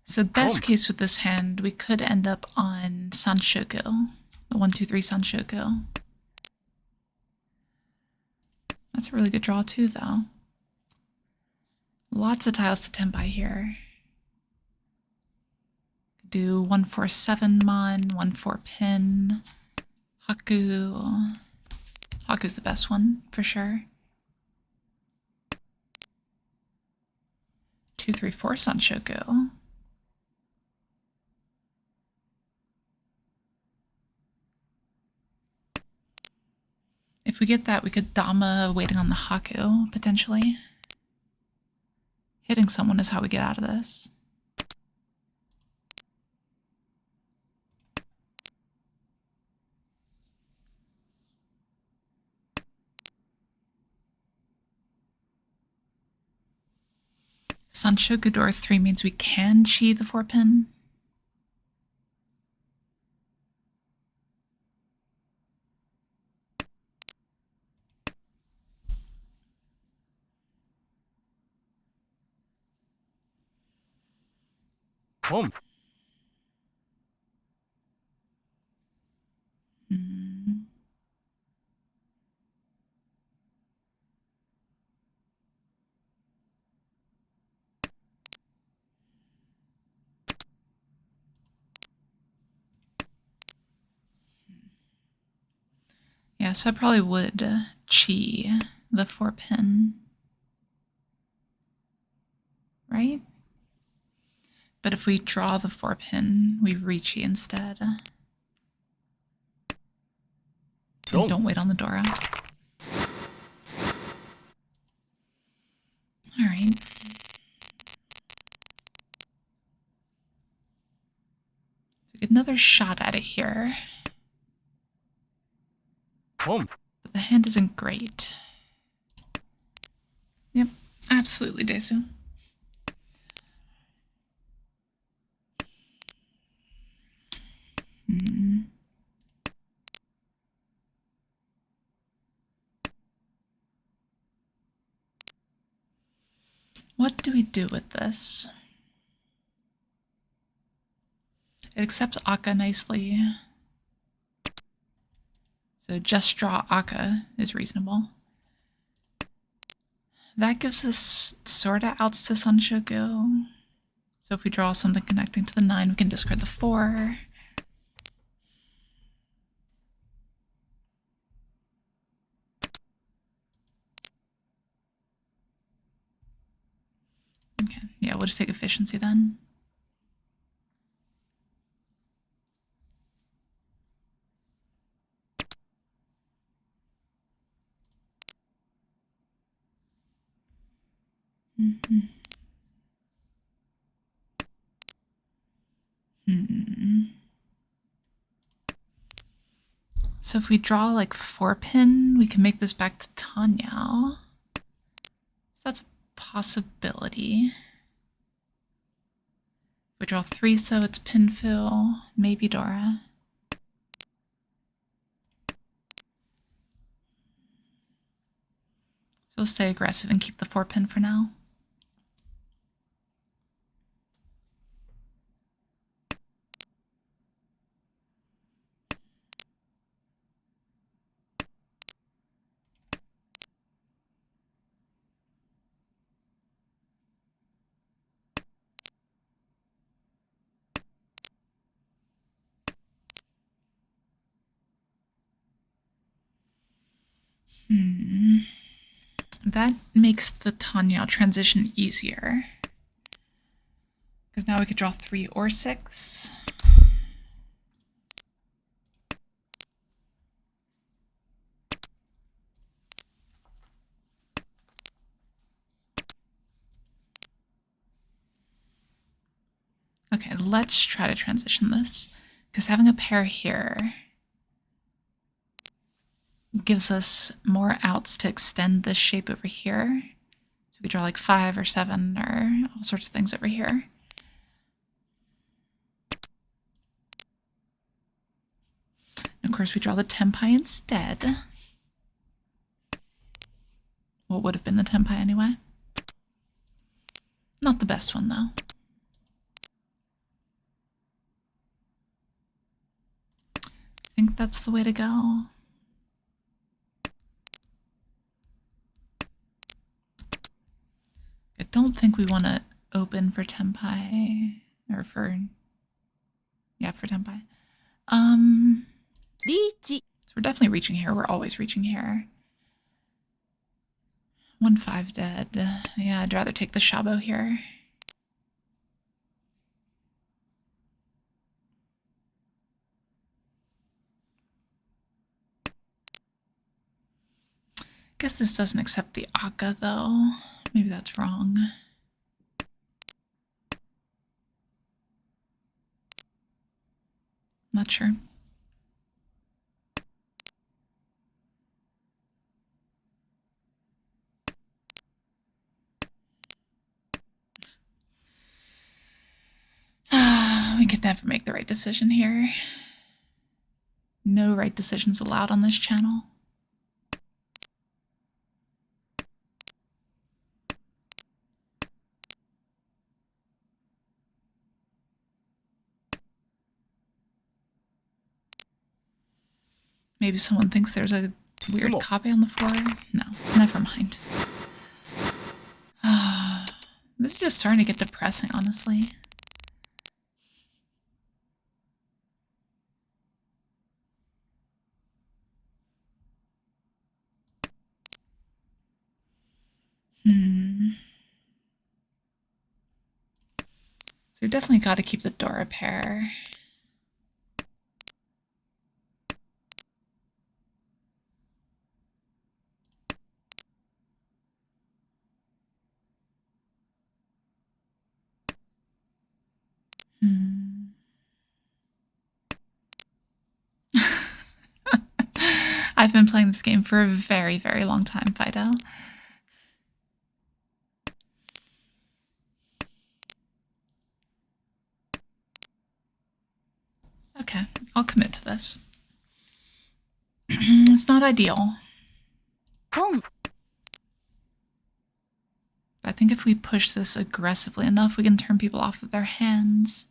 So best case with this hand, we could end up on Sanshoku. The 1-2-3 Sanshoku. That's a really good draw too, though. Lots of tiles to tempai here. Could do 1-4-7 Mon, 1-4 Pin, Haku. Haku's the best one, for sure. 2-3-4 Sanshoku. If we get that, we could Dama waiting on the Haku, potentially. Hitting someone is how we get out of this. Sanshoku door 3 means we can chi the 4-pin. Home. Yeah, so I probably would chi the 4-pin. Right? But if we draw the 4-pin, we Riichi instead. Don't wait on the Dora. Alright. Get another shot at it here. Home. But the hand isn't great. Yep, absolutely, Desu. What do we do with this? It accepts Akka nicely. So just draw Akka is reasonable. That gives us sorta outs to Sanshoku. So if we draw something connecting to the 9, we can discard the 4. Okay, yeah, we'll just take efficiency then. So if we draw like 4-pin, we can make this back to Tanyao. So that's a possibility. If we draw 3, so it's pin fill, maybe Dora. So we'll stay aggressive and keep the 4-pin for now. That makes the Tanyao transition easier. Because now we could draw 3 or 6. Okay, let's try to transition this. Because having a pair here gives us more outs to extend this shape over here. So we draw like 5 or 7 or all sorts of things over here. And of course, we draw the tenpai instead. What would have been the tenpai anyway. Not the best one, though. I think that's the way to go. I don't think we want to open for tenpai, or for, yeah, for tenpai. Riichi. So we're definitely reaching here. We're always reaching here. 1-5 dead. Yeah, I'd rather take the Shabo here. Guess this doesn't accept the Akka, though. Maybe that's wrong. Not sure. We could never make the right decision here. No right decisions allowed on this channel. Maybe someone thinks there's a weird copy on the floor. No, never mind. This is just starting to get depressing, honestly. So we definitely got to keep the Dora pair. I've been playing this game for a very, very long time, Fido. Okay, I'll commit to this. It's not ideal. Boom. But I think if we push this aggressively enough, we can turn people off of their hands.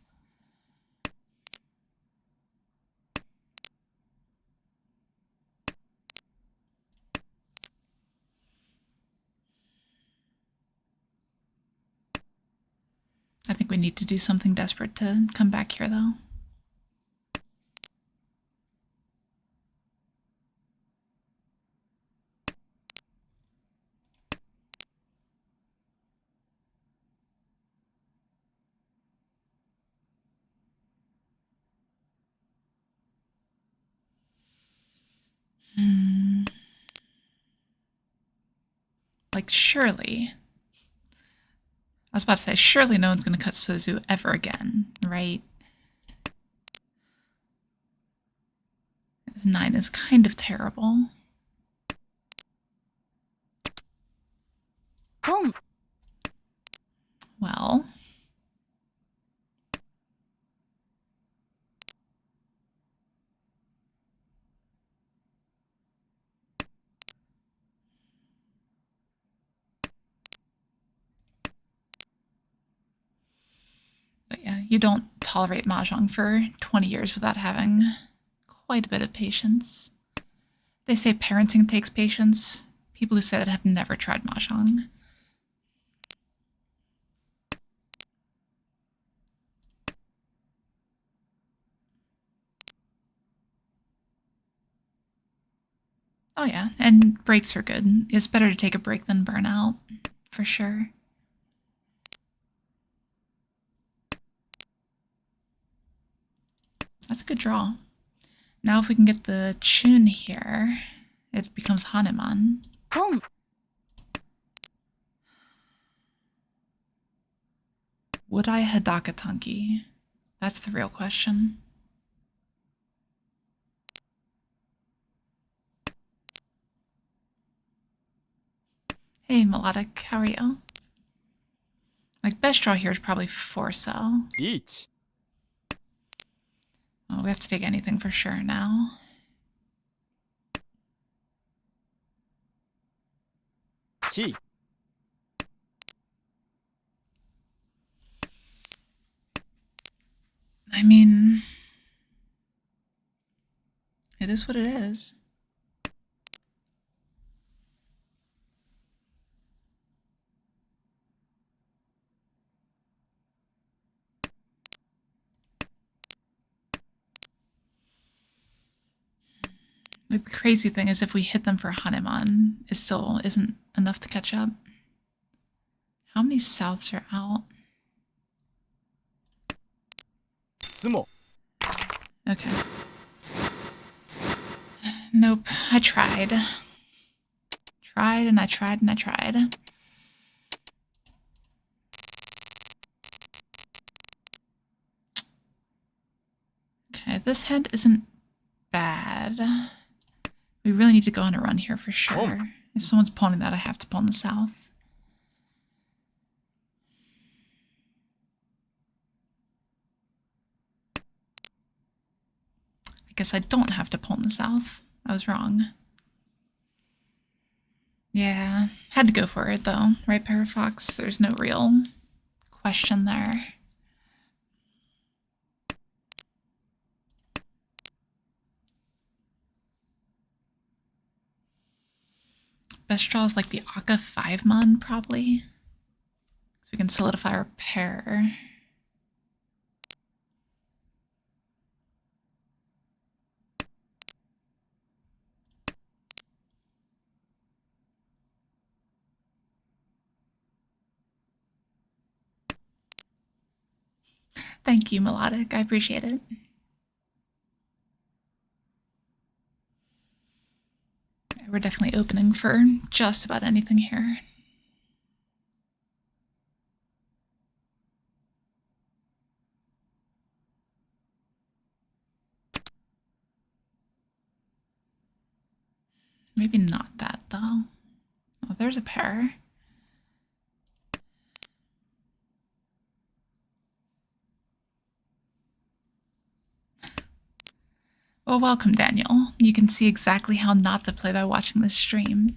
I think we need to do something desperate to come back here, though. Like, surely. I was about to say, surely no one's going to cut Sozu ever again, right? 9 is kind of terrible. Boom. Well. But yeah, you don't tolerate Mahjong for 20 years without having quite a bit of patience. They say parenting takes patience. People who say that have never tried Mahjong. Oh yeah, and breaks are good. It's better to take a break than burn out, for sure. That's a good draw. Now if we can get the Chun here, it becomes Hanuman. Boom. Would I Hidaka Tanki? That's the real question. Hey, Melodic, how are you? Like, best draw here is probably Forso. リーチ Oh, we have to take anything for sure now. チー I mean, it is what it is. The crazy thing is if we hit them for Hanuman, it still isn't enough to catch up. How many Souths are out? 相撲 Okay. Nope, I tried. Tried and I tried and I tried. Okay, this hand isn't bad. We really need to go on a run here for sure. If someone's pawning that, I have to pawn the south. I guess I don't have to pawn the south. I was wrong. Yeah, had to go for it though, right, Parafox? There's no real question there. Best draw is like the Akka 5-mon, probably. So we can solidify our pair. Thank you, Melodic. I appreciate it. We're definitely opening for just about anything here. Maybe not that, though. Oh, there's a pair. Well, welcome, Daniel. You can see exactly how not to play by watching this stream.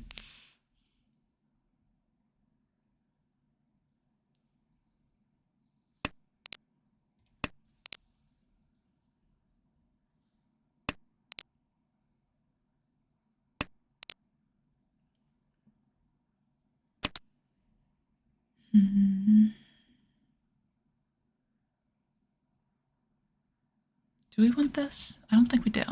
Do we want this? I don't think we do.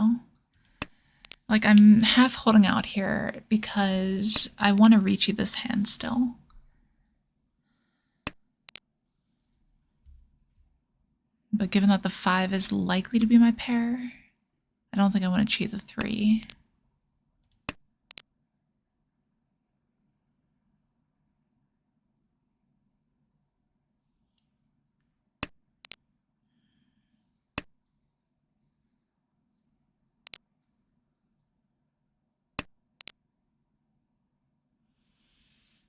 Like, I'm half holding out here because I want to Riichi this hand still. But given that the 5 is likely to be my pair, I don't think I want to cheat the 3.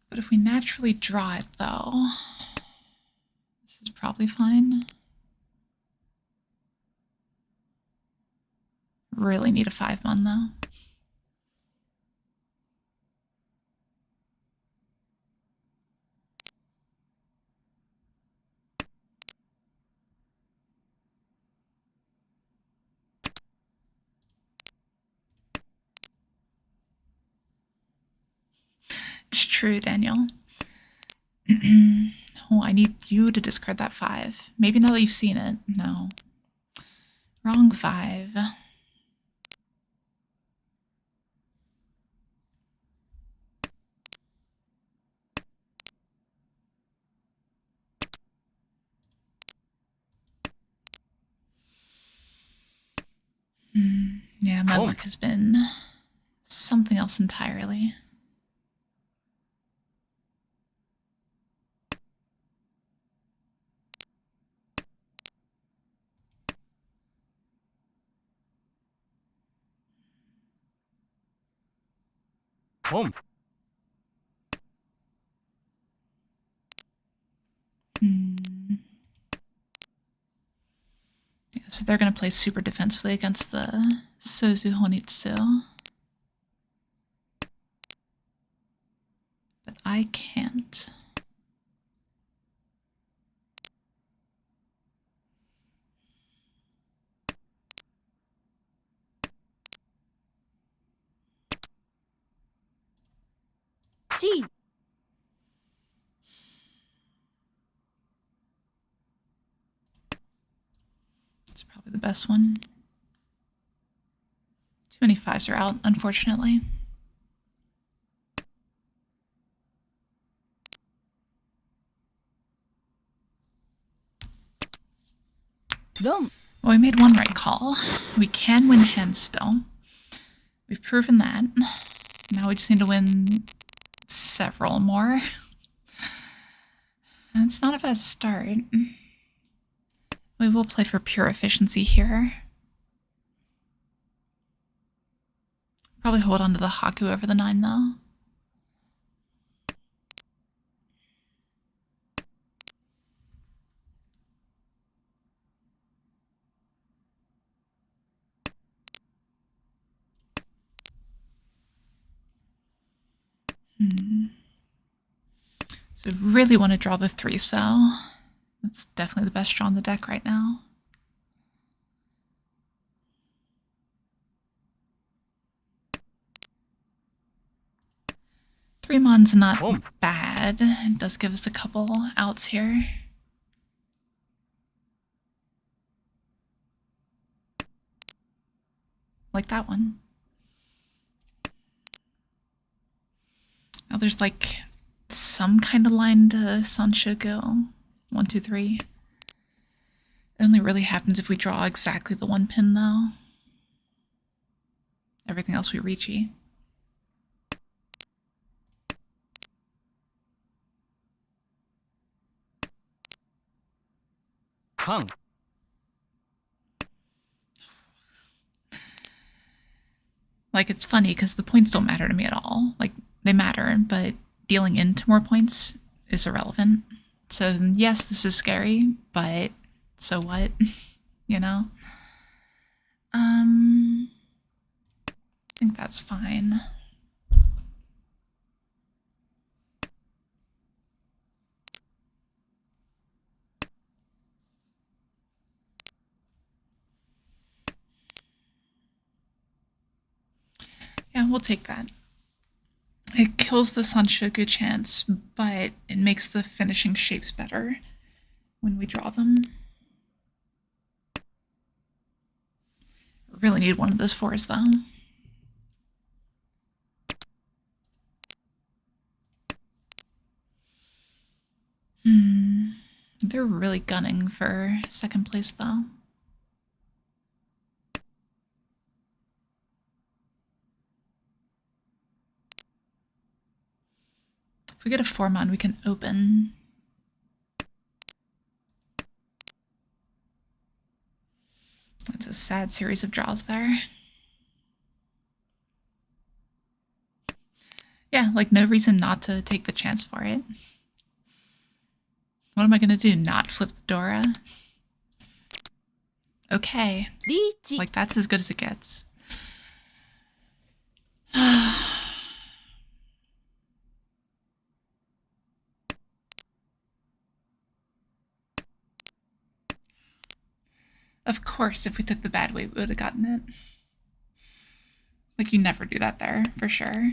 But if we naturally draw it, though, this is probably fine. Really need a 5-mon, though. It's true, Daniel. Oh, I need you to discard that 5. Maybe now that you've seen it. No. Wrong 5. my Boom. luck has been something else entirely. Home. Yeah, so they're going to play super defensively against the Sozu Honitsu. But I can't. G. It's probably the best one. Too many fives are out, unfortunately. Rom. Well, we made one right call. We can win hands still. We've proven that. Now we just need to win several more. And it's not a bad start. We will play for pure efficiency here. Probably hold on to the Haku over the 9 though. So really want to draw the 3 so. That's definitely the best draw on the deck right now. Three mon's not bad. It does give us a couple outs here. Like that one. Now there's like some kind of line to Sanshoku. 1, 2, 3. It only really happens if we draw exactly the 1 pin though. Everything else we Riichi. Kang. Like, it's funny because the points don't matter to me at all. Like, they matter, but dealing into more points is irrelevant. So, yes, this is scary, but so what? You know? I think that's fine. Yeah, we'll take that. It kills the Sanshoku chance, but it makes the finishing shapes better when we draw them. Really need one of those 4s though. They're really gunning for second place though. If we get a 4-mon, we can open. That's a sad series of draws there. Yeah, like no reason not to take the chance for it. What am I gonna do? Not flip the Dora? Okay. Riichi. Like that's as good as it gets. Of course, if we took the bad way, we would have gotten it. Like, you never do that there, for sure.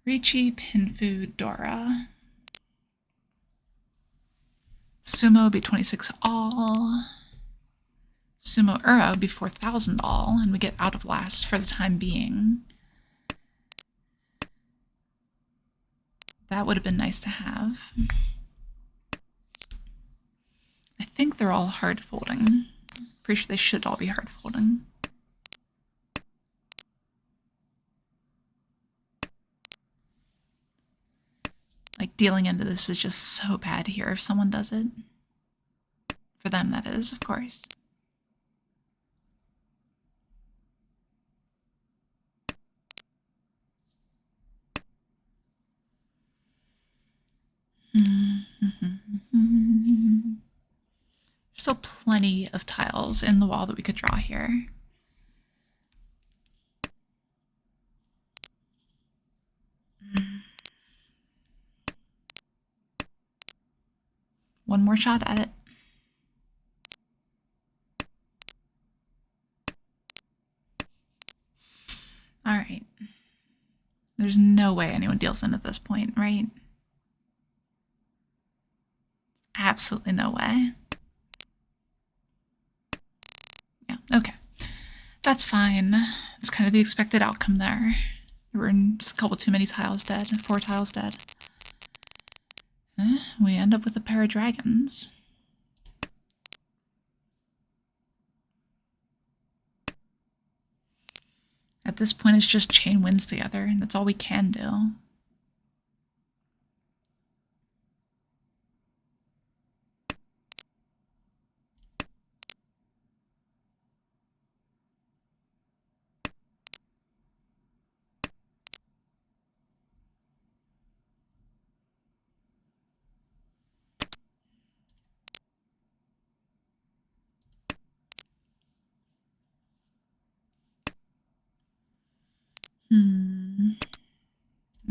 Riichi, Pinfu, Dora. Sumo would be 26 all. Sumo Ura would be 4,000 all, and we get out of last for the time being. That would have been nice to have. think they're all hard folding. Pretty sure they should all be hard folding. Like, dealing into this is just so bad here if someone does it. For them, that is, of course. There's still plenty of tiles in the wall that we could draw here. One more shot at it. All right. There's no way anyone deals in at this point, right? Absolutely no way. Yeah, okay. That's fine. It's kind of the expected outcome there. We're just a couple too many tiles dead. 4 tiles dead. We end up with a pair of dragons. At this point, it's just chain wins together, and that's all we can do.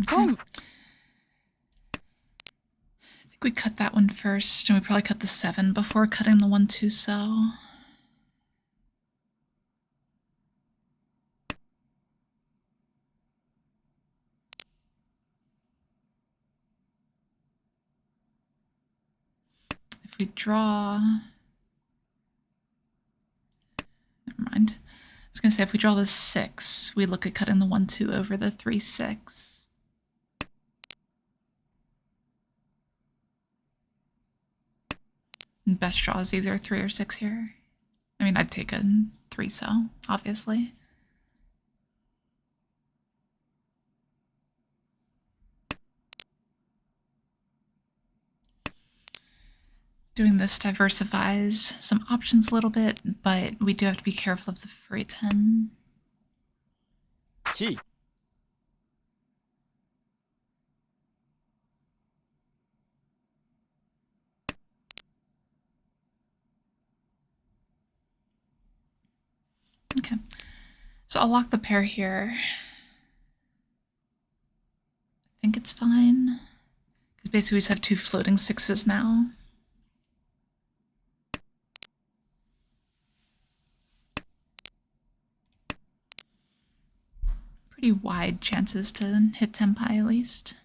Okay. Boom. I think we cut that one first, and we probably cut the 7 before cutting the 1, 2, so. If we draw. Never mind. I was going to say, if we draw the 6, we look at cutting the 1, 2 over the 3, 6. And best draw is either 3 or 6 here. I mean, I'd take a 3, so, obviously. Doing this diversifies some options a little bit, but we do have to be careful of the free 10. 地 Okay, so I'll lock the pair here. I think it's fine, because basically we just have 2 floating 6s now. Pretty wide chances to hit Tenpai at least.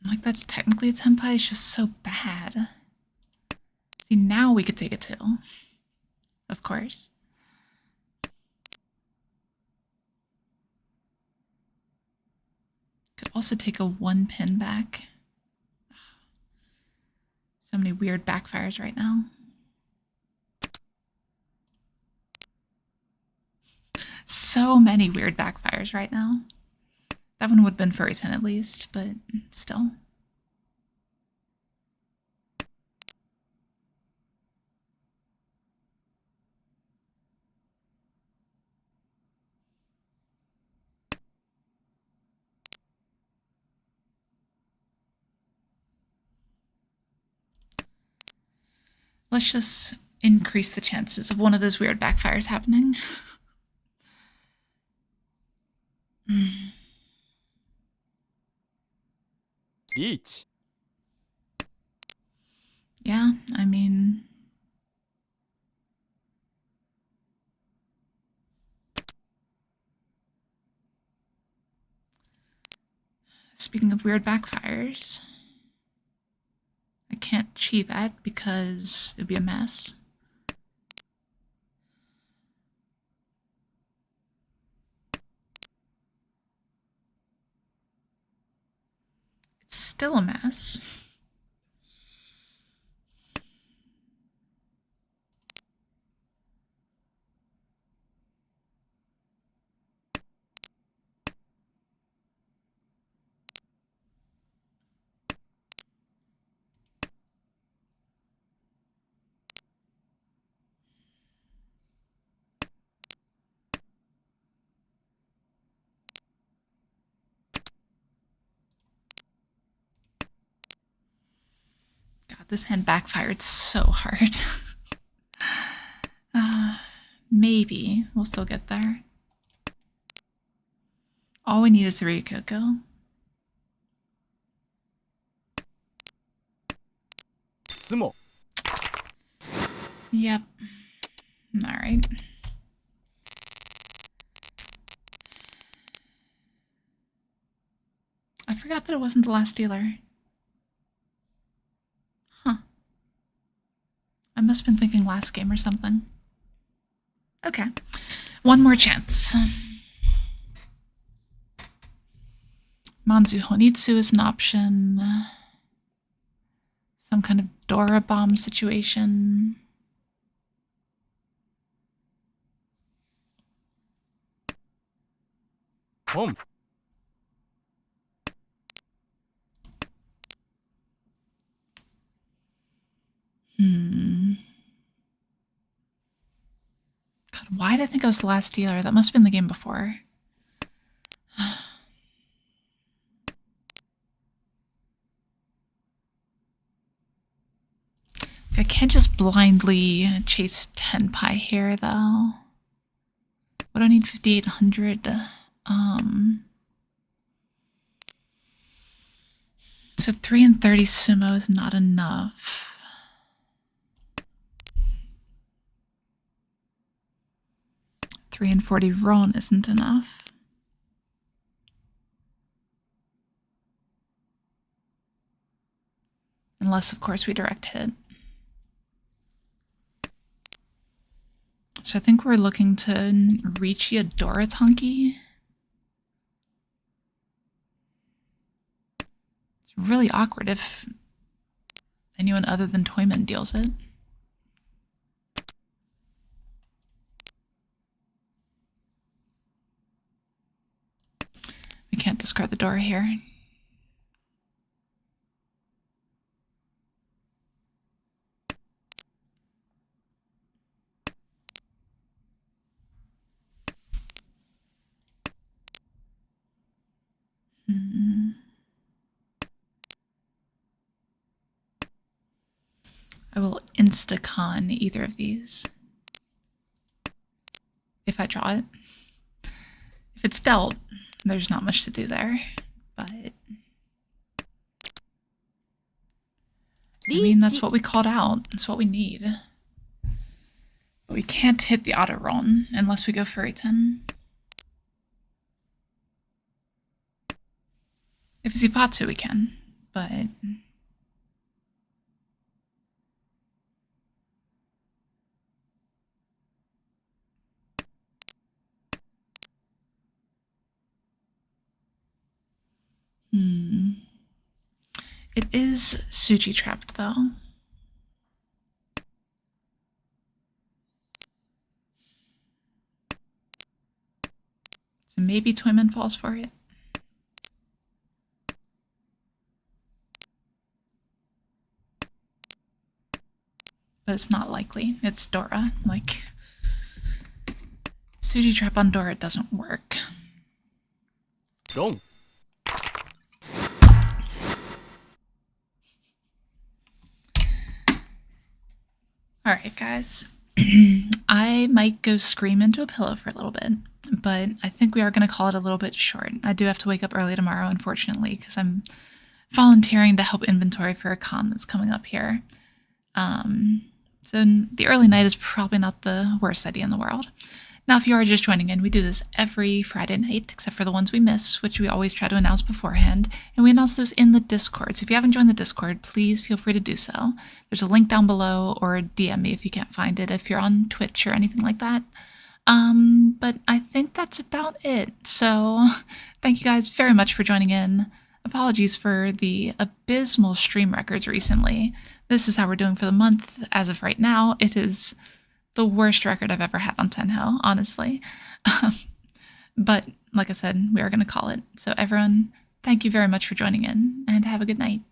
Like, that's technically a Tenpai, it's just so bad. See, now we could take a 2. Of course. Could also take a 1 pin back. So many weird backfires right now. So many weird backfires right now. That one would have been furry 10 at least, but still. Let's just increase the chances of one of those weird backfires happening. Riichi Yeah, I mean... Speaking of weird backfires, I can't cheat that because it'd be a mess. Still a mess. God, this hand backfired so hard. Maybe we'll still get there. All we need is the Ryukoko. つも Yep. All right. I forgot that it wasn't the last dealer. Huh. I must have been thinking last game or something. Okay. One more chance. Manzu Honitsu is an option. Some kind of Dora bomb situation. Home. God, why did I think I was the last dealer? That must have been the game before. I can't just blindly chase Tenpai here, though. What do I need? 5,800. So 3 and 30 sumo is not enough. Three and 40 Ron isn't enough. Unless, of course, we direct hit. So I think we're looking to Riichi Mahjong. It's really awkward if anyone other than Toyman deals it. We can't discard the door here. I will insta-con either of these. If I draw it. If it's dealt, there's not much to do there. But I mean, that's what we called out. That's what we need. But we can't hit the auto roll unless we go Furiton. If it's Ipatsu, we can. But it is Suji trapped, though. So maybe Toyman falls for it. But it's not likely. It's Dora. Like, Suji trap on Dora doesn't work. Don't. Alright, guys. I might go scream into a pillow for a little bit, but I think we are going to call it a little bit short. I do have to wake up early tomorrow, unfortunately, because I'm volunteering to help inventory for a con that's coming up here. So the early night is probably not the worst idea in the world. Now, if you are just joining in, we do this every Friday night, except for the ones we miss, which we always try to announce beforehand, and we announce those in the Discord. So if you haven't joined the Discord, please feel free to do so. There's a link down below, or DM me if you can't find it, if you're on Twitch or anything like that. But I think that's about it. So thank you guys very much for joining in. Apologies for the abysmal stream records recently. This is how we're doing for the month. As of right now, it is the worst record I've ever had on Tenho, honestly. But like I said, we are going to call it. So everyone, thank you very much for joining in, and have a good night.